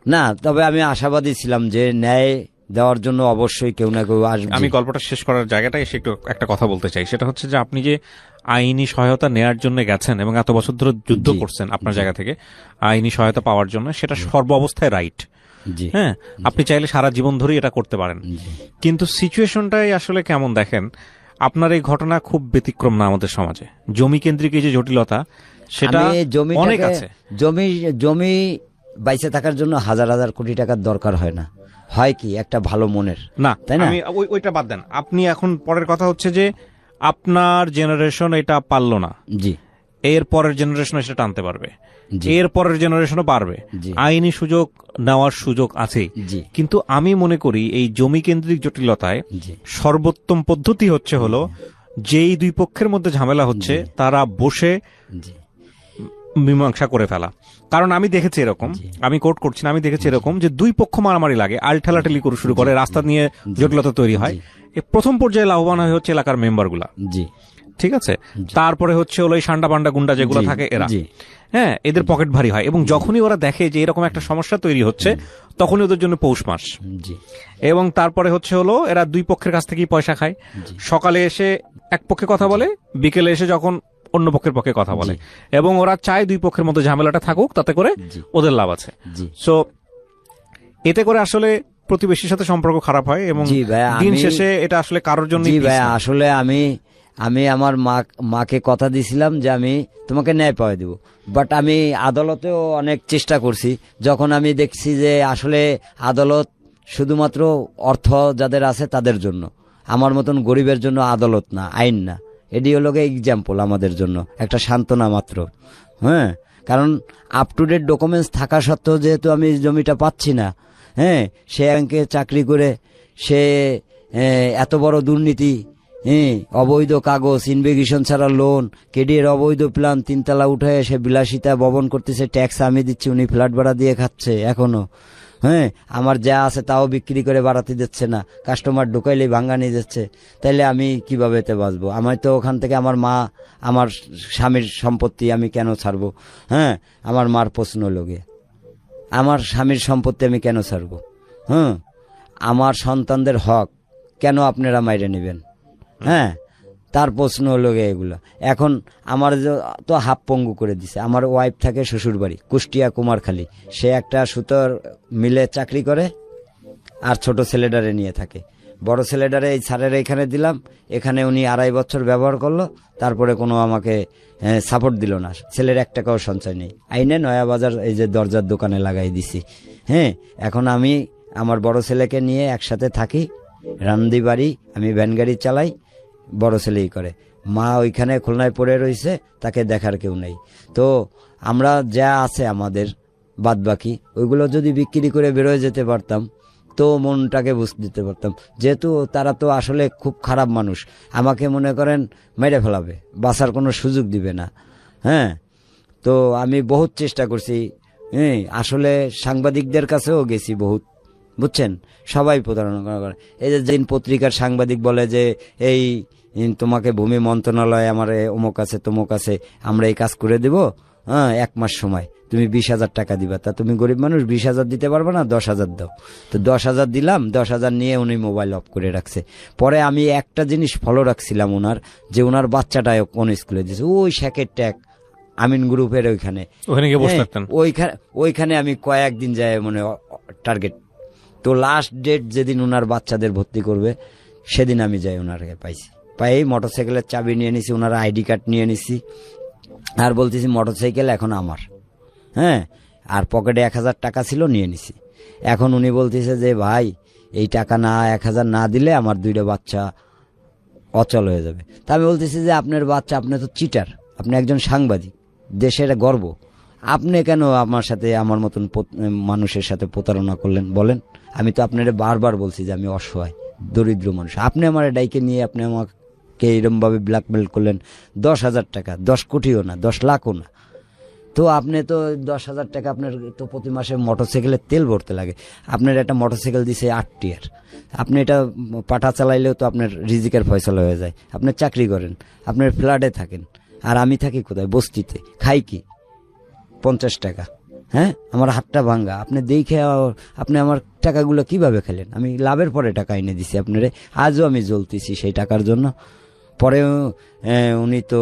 Speaker 2: না, তবে আমি আশাবাদী ছিলাম যে ন্যায় দেওয়ার জন্য অবশ্যই কেউ না কেউ আসবে।
Speaker 1: আমি গল্পটা শেষ করার জায়গাটায় এসে একটু একটা কথা বলতে চাই। সেটা হচ্ছে যে আপনি যে আইনি সহায়তা নেয়ার জন্য গেছেন এবং এত বছর ধরে যুদ্ধ
Speaker 2: জি,
Speaker 1: করছেন আপনার জায়গা থেকে আইনি সহায়তা পাওয়ার জন্য, সেটা সর্ব অবস্থায় রাইট।
Speaker 2: জি
Speaker 1: হ্যাঁ, আপনি চাইলে সারা জীবন ধরেই এটা করতে পারেন। কিন্তু সিচুয়েশনটাই আসলে কেমন দেখেন, আপনার এই ঘটনা খুব ব্যতিক্রম না আমাদের সমাজে। জমি কেন্দ্রিক এই যে জটিলতা সেটা
Speaker 2: আমি জমিটাকে-
Speaker 1: অনেক আছে।
Speaker 2: জমি বাইসে থাকার জন্য হাজার হাজার কোটি টাকার দরকার হয় না, হয় কি একটা ভালো মনের,
Speaker 1: না,
Speaker 2: তাই না?
Speaker 1: আমি ওইটা বাদ দেন। আপনি এখন পরের কথা হচ্ছে যে আপনার জেনারেশন এটা পারলো না,
Speaker 2: জি
Speaker 1: এর পরের জেনারেশন সেটা টানতে পারবে,
Speaker 2: জি।
Speaker 1: এর পরের জেনারেশনও পারবে।
Speaker 2: জি।
Speaker 1: আইনি সুযোগ নেওয়ার সুযোগ আছে।
Speaker 2: জি
Speaker 1: কিন্তু আমি মনে করি এই জমি কেন্দ্রিক জটিলতায়
Speaker 2: জি
Speaker 1: সর্বোত্তম পদ্ধতি হচ্ছে হলো যেই দুই পক্ষের মধ্যে ঝামেলা হচ্ছে তারা বসে
Speaker 2: জি
Speaker 1: মীমাংসা করে ফেলা। কারণ আমি দেখেছি এরকম, আমি কোর্ট করছি না, আমি দেখেছি এরকম যে দুই পক্ষ মারামারি লাগে, ঠেলাঠেলি করে শুরু করে, রাস্তা নিয়ে জটিলতা তৈরি হয়। প্রথম পর্যায়ে লাভবান হয় হচ্ছে এলাকার মেম্বারগুলা,
Speaker 2: জি
Speaker 1: ঠিক আছে। তারপরে হচ্ছে হলো এই সান্ডা পান্ডা গুন্ডা যেগুলো
Speaker 2: জি,
Speaker 1: থাকে এরা,
Speaker 2: জি।
Speaker 1: হ্যাঁ, এদের পকেট ভারী হয়। এবং যখনই ওরা দেখে যে এরকম একটা সমস্যা তৈরি হচ্ছে তখনই ওদের জন্য পৌষ মাস।
Speaker 2: জি
Speaker 1: এবং তারপরে হচ্ছে হলো এরা দুই পক্ষের কাছ থেকেই পয়সা খায়। সকালে এসে এক পক্ষে কথা বলে, বিকেলে এসে যখন অন্য পক্ষের পক্ষে কথা বলে, এবং ওরা চায় দুই পক্ষের মধ্যে ঝামেলাটা থাকুক, তাতে করে ওদের লাভ আছে।
Speaker 2: জি
Speaker 1: সো এতে করে আসলে প্রতিবেশীর সাথে সম্পর্ক খারাপ হয় এবং
Speaker 2: জি ভাই,
Speaker 1: দিন
Speaker 2: আমি-
Speaker 1: শেষে এটা আসলে কারোর জন্য
Speaker 2: জি ভাই, আসলে আমি আমার মাকে কথা দিছিলাম যে আমি তোমাকে ন্যায় পাওয়া দেব, বাট আমি আদালতেও অনেক চেষ্টা করছি। যখন আমি দেখছি যে আসলে আদালত শুধুমাত্র অর্থ যাদের আছে তাদের জন্য, আমার মতন গরিবের জন্য আদালত না, আইন না, এটি হলো এক্সাম্পল আমাদের জন্য, একটা সান্ত্বনা মাত্র। হ্যাঁ, কারণ আপ টু ডেট ডকুমেন্টস থাকা সত্ত্বেও যেহেতু আমি জমিটা পাচ্ছি না, হ্যাঁ, সে ব্যাংকে চাকরি করে সে এত বড় দুর্নীতি, হ্যাঁ, অবৈধ কাগজ, ইনভেগেশন ছাড়া লোন, কেডিএর অবৈধ প্ল্যান, 3 তলা উঠে সে বিলাসিতা ভবন করতেছে, ট্যাক্স আমি দিচ্ছি, উনি ফ্ল্যাট ভাড়া দিয়ে খাচ্ছে এখনো। হ্যাঁ, আমার যা আছে তাও বিক্রি করে বাড়াতে দিচ্ছে না, কাস্টমার ঢুকাইলেই ভাঙ্গা নিয়ে যাচ্ছে। তাইলে আমি কিভাবে এতে বাঁচবো? আমি তো ওখান থেকে আমার মা, আমার স্বামীর সম্পত্তি আমি কেন ছাড়বো? হ্যাঁ, আমার মার প্রশ্ন লোকে আমার স্বামীর সম্পত্তি আমি কেন ছাড়বো? হ্যাঁ, আমার সন্তানদের হক কেন আপনারা মাইরে নেবেন? হ্যাঁ, তার প্রশ্ন হলো এগুলো। এখন আমার তো হাফ পঙ্গু করে দিছে। আমার ওয়াইফ থাকে শ্বশুর বাড়ি কুষ্টিয়া কুমারখালী, সে একটা সুতোর মিলে চাকরি করে, আর ছোট ছেলেটারে নিয়ে থাকে। বড় ছেলেটারে এই স্যারের এখানে দিলাম, এখানে উনি 2.5 বছর ব্যবহার করলো, তারপরে কোনো আমাকে সাপোর্ট দিল না। ছেলের 1 টাকাও সঞ্চয় নেই, আইনে নয়া বাজার এই যে দরজার দোকানে লাগাই দিছি। হ্যাঁ, এখন আমি আমার বড় ছেলেকে নিয়ে একসাথে থাকি, রান্দি বাড়ি, আমি ভ্যান গাড়ি চালাই, বড় ছেলেই করে। মা ওইখানে খুলনায় পড়ে রয়েছে, তাকে দেখার কেউ নেই। তো আমরা যা আছে আমাদের বাদ বাকি ওইগুলো যদি বিক্রি করে বেরোয় যেতে পারতাম তো মনটাকে বুঝতে দিতে পারতাম। যেহেতু তারা তো আসলে খুব খারাপ মানুষ, আমাকে মনে করেন মেরে ফেলাবে, বাঁচার কোনো সুযোগ দিবে না। হ্যাঁ, তো আমি বহুত চেষ্টা করছি। হ্যাঁ, আসলে সাংবাদিকদের কাছেও গেছি বহুত, বুঝছেন, সবাই প্রতারণা করে। এই যে যেদিন পত্রিকার সাংবাদিক বলে যে এই তোমাকে ভূমি মন্ত্রণালয় আমার অমুক আছে তমুক আছে, আমরা এই কাজ করে দেব, হ্যাঁ 1 মাস সময়, তুমি 20,000 টাকা দিবা। তা তুমি গরিব মানুষ, 20,000 দিতে পারবে না, 10,000 দাও। তো 10,000 দিলাম, 10,000 নিয়ে উনি মোবাইল অফ করে রাখছে। পরে আমি একটা জিনিস ফলো রাখছিলাম ওনার, যে ওনার বাচ্চাটা কোন স্কুলে দিয়েছে, ওই শ্যাকের ট্যাগ আমিন গ্রুপের ওইখানে
Speaker 1: গিয়ে বসে থাকতেন।
Speaker 2: ওইখানে আমি কয়েকদিন যাই মানে টার্গেট। তো লাস্ট ডেট যেদিন ওনার বাচ্চাদের ভর্তি করবে সেদিন আমি যাই ওনারকে পাইছি। পাই মোটরসাইকেলের চাবি নিয়ে নিছি, ওনার আইডি কার্ড নিয়ে নিছি, আর বলতেছি মোটরসাইকেল এখন আমার। হ্যাঁ, আর পকেটে 1,000 টাকা ছিল, নিয়ে নিছি। এখন উনি বলতেছে যে ভাই এই টাকা না 1,000 না দিলে আমার 2টা বাচ্চা অচল হয়ে যাবে। তা আমি বলতেছি যে আপনার বাচ্চা, আপনি তো চিটার, আপনি একজন সাংবাদিক, দেশের গর্ব, আপনি কেন আমার সাথে, আমার মতন মানুষের সাথে প্রতারণা করলেন বলেন? আমি তো আপনারা বারবার বলছি যে আমি অসহায় দরিদ্র মানুষ, আপনি আমার ডাইকে নিয়ে আপনি আমাকে এরকম ভাবে ব্ল্যাকমেল করলেন। 10,000 টাকা, 10 কোটিও না, 10 লাখও না। তো আপনি তো 10,000 টাকা, আপনার তো প্রতি মাসে মোটরসাইকেলের তেল ভরতে লাগে, আপনার একটা মোটরসাইকেল দিছে 8 টিয়ার, আপনি এটা পাঠা চালাইলেও তো আপনার রিজিকের ফয়সালা হয়ে যায়। আপনি চাকরি করেন, আপনার ফ্ল্যাটে থাকেন, আর আমি থাকি কোথায়, বস্তিতে, খাই কি 50 টাকা। হ্যাঁ, আমার হাতটা ভাঙ্গা, আপনি দেখে আপনি আমার টাকাগুলো কিভাবে খেলেন? আমি লাভের পরে টাকা এনে দিছি আপনারে, আজও আমি জ্বলতেছি সেই টাকার জন্য। পরে উনি তো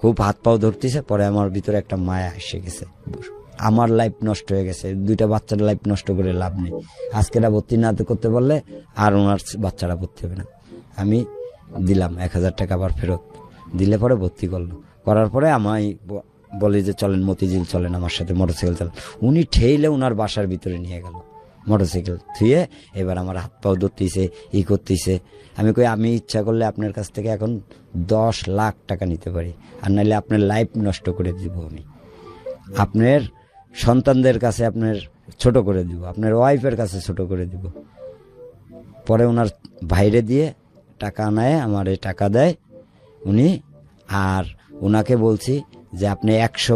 Speaker 2: খুব হাত পাও ধরতেছে, পরে আমার ভিতরে একটা মায়া এসে গেছে, আমার লাইফ নষ্ট হয়ে গেছে, 2টা বাচ্চার লাইফ নষ্ট করে লাভ নেই। আজকেরা ভর্তি না করতে পারলে আর ওনার বাচ্চারা ভর্তি হবে না। আমি দিলাম 1,000 টাকা, আবার ফেরত দিলে পরে ভর্তি করলো। করার পরে আমায় বলে যে চলেন মতিঝিল চলেন আমার সাথে, মোটরসাইকেল চালান। উনি ঠেইলে ওনার বাসার ভিতরে নিয়ে গেল মোটরসাইকেল থুয়ে। এবার আমার হাত পাও ধরতেছে, ই করতেছে। আমি কই আমি ইচ্ছা করলে আপনার কাছ থেকে এখন 10 লাখ টাকা নিতে পারি, আর নাহলে আপনার লাইফ নষ্ট করে দিব, আমি আপনার সন্তানদের কাছে আপনার ছোট করে দিব, আপনার ওয়াইফের কাছে ছোট করে দিব। পরে ওনার বাইরে দিয়ে টাকা নেয়, আমার টাকা দেয় উনি। আর ওনাকে বলছি যে আপনি 100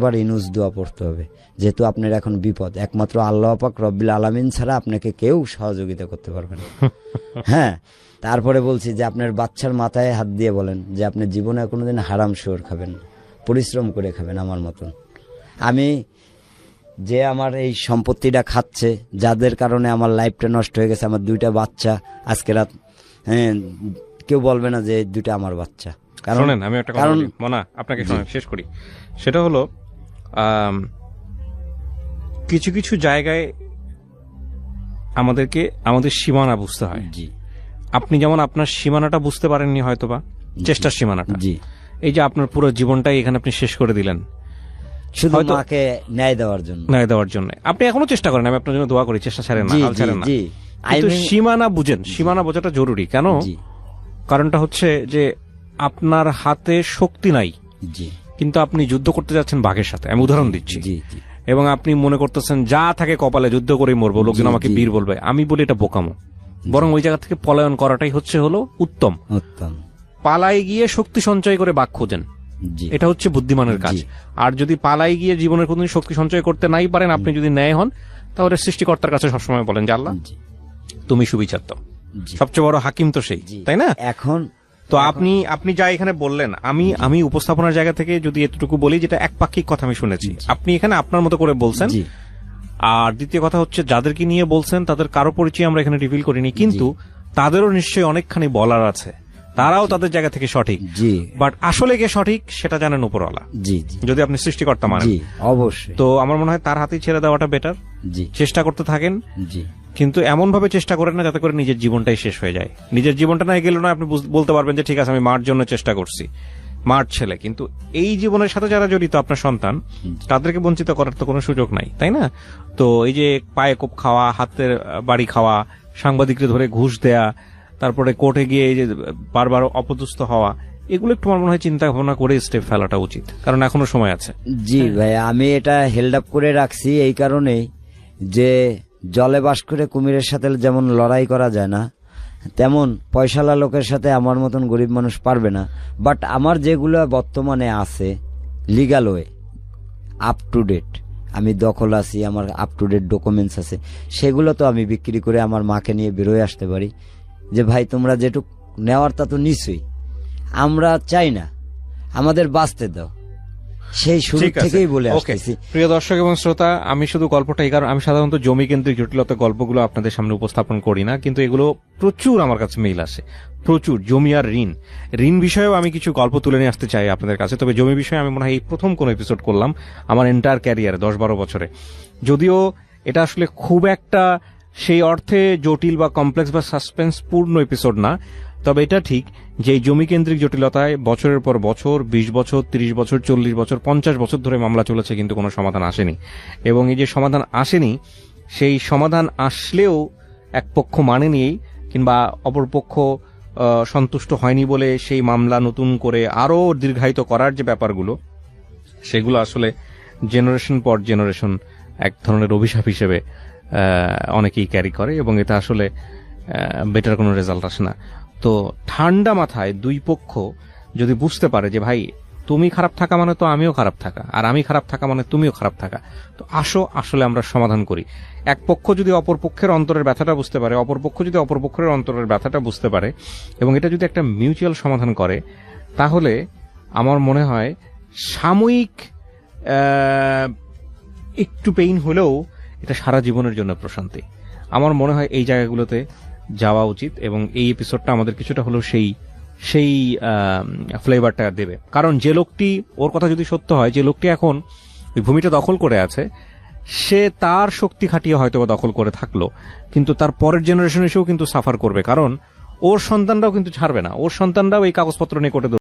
Speaker 2: বার ইনুস দোয়া পড়তে হবে, যেহেতু আপনার এখন বিপদ, একমাত্র আল্লাহ পাক রব্বিল আলামিন ছাড়া আপনাকে কেউ সহযোগিতা করতে পারবে না। হ্যাঁ, তারপরে বলছি যে আপনার বাচ্চার মাথায় হাত দিয়ে বলেন যে আপনি জীবনে কোনোদিন হারাম শুয়োর খাবেন না, পরিশ্রম করে খাবেন আমার মতন। আমি যে আমার এই সম্পত্তিটা খাচ্ছে, যাদের কারণে আমার লাইফটা নষ্ট হয়ে গেছে, আমার 2টা বাচ্চা আজকে রাত, হ্যাঁ কেউ বলবে না যে 2টা আমার বাচ্চা।
Speaker 1: শুনেন, আমি একটা কথা বলি মনা, আপনাকে শেষ করি। সেটা হলো কিছু কিছু জায়গায় আমাদেরকে আমাদের সীমানা বুঝতে হয়।
Speaker 2: জি,
Speaker 1: আপনি যেমন আপনার সীমানাটা বুঝতে পারেননি হয়তোবা, চেষ্টার সীমানাটা।
Speaker 2: জি,
Speaker 1: এই যে আপনার পুরো জীবনটাই এখানে আপনি শেষ করে দিলেন
Speaker 2: শুধু মাকে ন্যায় দেওয়ার জন্য।
Speaker 1: আপনি এখনো চেষ্টা করেন, আমি আপনার জন্য দোয়া করি, চেষ্টা ছাড়েন না, হাল ছাড়েন না।
Speaker 2: জি,
Speaker 1: কিন্তু সীমানা বুঝেন, সীমানা বোঝাটা জরুরি। কেন? কারণটা হচ্ছে যে আপনার হাতে শক্তি নাই, কিন্তু আপনি যুদ্ধ করতে যাচ্ছেন বাঘের সাথে। আমি উদাহরণ দিচ্ছি। এবং আপনি মনে করতেছেন যা থাকে কপালে, যুদ্ধ করেই মরবো, লোকজন আমাকে বীর বলবে। আমি বলি এটা বোকামো। বরং ওই জায়গা থেকে পলায়ন করাটাই হলো উত্তম। পালাই গিয়ে শক্তি সঞ্চয় করে বাঘ খোঁজেন, এটা হচ্ছে বুদ্ধিমানের কাজ। আর যদি পালাই গিয়ে জীবনের কোনদিন শক্তি সঞ্চয় করতে নাই পারেন, আপনি যদি ন্যায় হন, তাহলে সৃষ্টিকর্তার কাছে সবসময় বলেন যে আল্লাহ
Speaker 2: জি
Speaker 1: তুমি সুবিচার দাও,
Speaker 2: জি
Speaker 1: সবচেয়ে বড় হাকিম তো সেই,
Speaker 2: জি।
Speaker 1: তাই না?
Speaker 2: এখন
Speaker 1: তো আপনি যা এখানে বললেন, আমি উপস্থাপনার জায়গা থেকে যদি এতটুকু বলি, যেটা একপাক্ষিক কথা আমি শুনেছি, আপনি এখানে আপনার মতো করে বলছেন।
Speaker 2: জি
Speaker 1: আর দ্বিতীয় কথা হচ্ছে, যাদেরকে নিয়ে বলছেন তাদের কারো পরিচয় আমরা এখানে রিভিল করিনি, কিন্তু তাদেরও নিশ্চয়ই অনেকখানি বলার আছে, তারাও তাদের জায়গা থেকে সঠিক।
Speaker 2: জি
Speaker 1: বাট আসলে কে সঠিক সেটা জানেন উপরওয়ালা,
Speaker 2: জি জি
Speaker 1: যদি আপনি সৃষ্টিকর্তা মানেন।
Speaker 2: জি অবশ্যই।
Speaker 1: তো আমার মনে হয় তার হাতেই ছেড়ে দেওয়াটা বেটার।
Speaker 2: জি
Speaker 1: চেষ্টা করতে থাকেন,
Speaker 2: জি
Speaker 1: কিন্তু এমন ভাবে চেষ্টা করেন না যাতে করে নিজের জীবনটাই শেষ হয়ে যায়। নিজের জীবনটা না গেলে না আপনি বলতে পারবেন যে ঠিক আছে আমি মার জন্য চেষ্টা করছি, মার ছেলে, কিন্তু এই জীবনের সাথে যারা জড়িত আপনার সন্তান, তাদেরকে বঞ্চিত করার তো কোনো সুযোগ নাই, তাই না? তো এই যে পায়ে কোপ খাওয়া, হাতের বাড়ি খাওয়া, সাংবাদিককে ধরে ঘুষ দেয়া, তারপরে কোর্টে গিয়ে এই যে বারবার অপদস্থ হওয়া, এগুলো একটু আমার মনে হয় চিন্তা ভাবনা করে স্টেপ ফেলাটা উচিত, কারণ এখনো সময় আছে।
Speaker 2: জি ভাই, আমি এটা হেল্ড আপ করে রাখছি এই কারণেই যে জলে বাস করে কুমিরের সাথে যেমন লড়াই করা যায় না, তেমন পয়সালা লোকের সাথে আমার মতন গরিব মানুষ পারবে না। বাট আমার যেগুলো বর্তমানে আছে legal way, up to date, আমি দখল আছি, আমার আপ টু ডেট ডকুমেন্টস আছে, সেগুলো তো আমি বিক্রি করে আমার মাকে নিয়ে বেরোয় আসতে পারি যে ভাই তোমরা যেটুক নেওয়ার তা তো নিশ্চয়ই, আমরা চাই না, আমাদের বাঁচতে দাও। সেই শুরু
Speaker 1: ঠিক আছে,
Speaker 2: থেকেই বলে
Speaker 1: ওকে।
Speaker 2: আসতেছি।
Speaker 1: প্রিয় দর্শক এবং শ্রোতা, আমি শুধু গল্পটা এই কারণ আমি সাধারণত জমি কেন্দ্রিক জটিলতা গল্পগুলো আপনাদের সামনে উপস্থাপন করি না, কিন্তু এগুলো প্রচুর আমার কাছে মেইল আসে, প্রচুর। জমি আর ঋণ বিষয়েও আমি কিছু গল্প তুলে নিয়ে আসতে চাই আপনাদের কাছে। তবে জমি বিষয়ে আমি মনে হয় এই প্রথম কোন এপিসোড করলাম আমার এন্টায়ার ক্যারিয়ারে 10-12 বছরে। যদিও এটা আসলে খুব একটা সেই অর্থে জটিল বা কমপ্লেক্স বা সাসপেন্স পূর্ণ এপিসোড না, তবে এটা ঠিক যে এই জমি কেন্দ্রিক জটিলতায় বছরের পর বছর, 20 বছর, 30 বছর, 40 বছর, 50 বছর ধরে মামলা চলেছে, কিন্তু কোনো সমাধান আসেনি। এবং এই যে সমাধান আসেনি, সেই সমাধান আসলেও এক পক্ষ মানেনি কিংবা অপর পক্ষ সন্তুষ্ট হয়নি বলে সেই মামলা নতুন করে আরো দীর্ঘায়িত করার যে ব্যাপারগুলো, সেগুলো আসলে জেনারেশন পর জেনারেশন এক ধরনের অভিশাপ হিসেবে অনেকেই ক্যারি করে, এবং এটা আসলে বেটার কোনো রেজাল্ট আসে না। তো ঠান্ডা মাথায় দুই পক্ষ যদি বুঝতে পারে যে ভাই তুমি খারাপ থাকা মানে তো আমিও খারাপ থাকা, আর আমি খারাপ থাকা মানে তুমিও খারাপ থাকা, তো আসো আসলে আমরা সমাধান করি। এক পক্ষ যদি অপর পক্ষের অন্তরের ব্যথাটা বুঝতে পারে, অপর পক্ষ যদি অপর পক্ষের অন্তরের ব্যথাটা বুঝতে পারে, এবং এটা যদি একটা মিউচুয়াল সমাধান করে, তাহলে আমার মনে হয় সাময়িক একটু পেইন হলেও এটা সারা জীবনের জন্য প্রশান্তি। আমার মনে হয় এই জায়গাগুলোতে যাওয়া উচিত, এবং এই এপিসোডটা আমাদের কিছুটা হলেও সেই ফ্লেভারটা দেবে। কারণ যে লোকটি, ওর কথা যদি সত্য হয়, যে লোকটি এখন ওই ভূমিটা দখল করে আছে, সে তার শক্তি খাটিয়ে হয়তো দখল করে থাকলো, কিন্তু তার পরের জেনারেশন এসেও কিন্তু সাফার করবে, কারণ ওর সন্তানরাও কিন্তু ছাড়বে না, ওর সন্তানরাও এই কাগজপত্র নিয়ে কোর্টে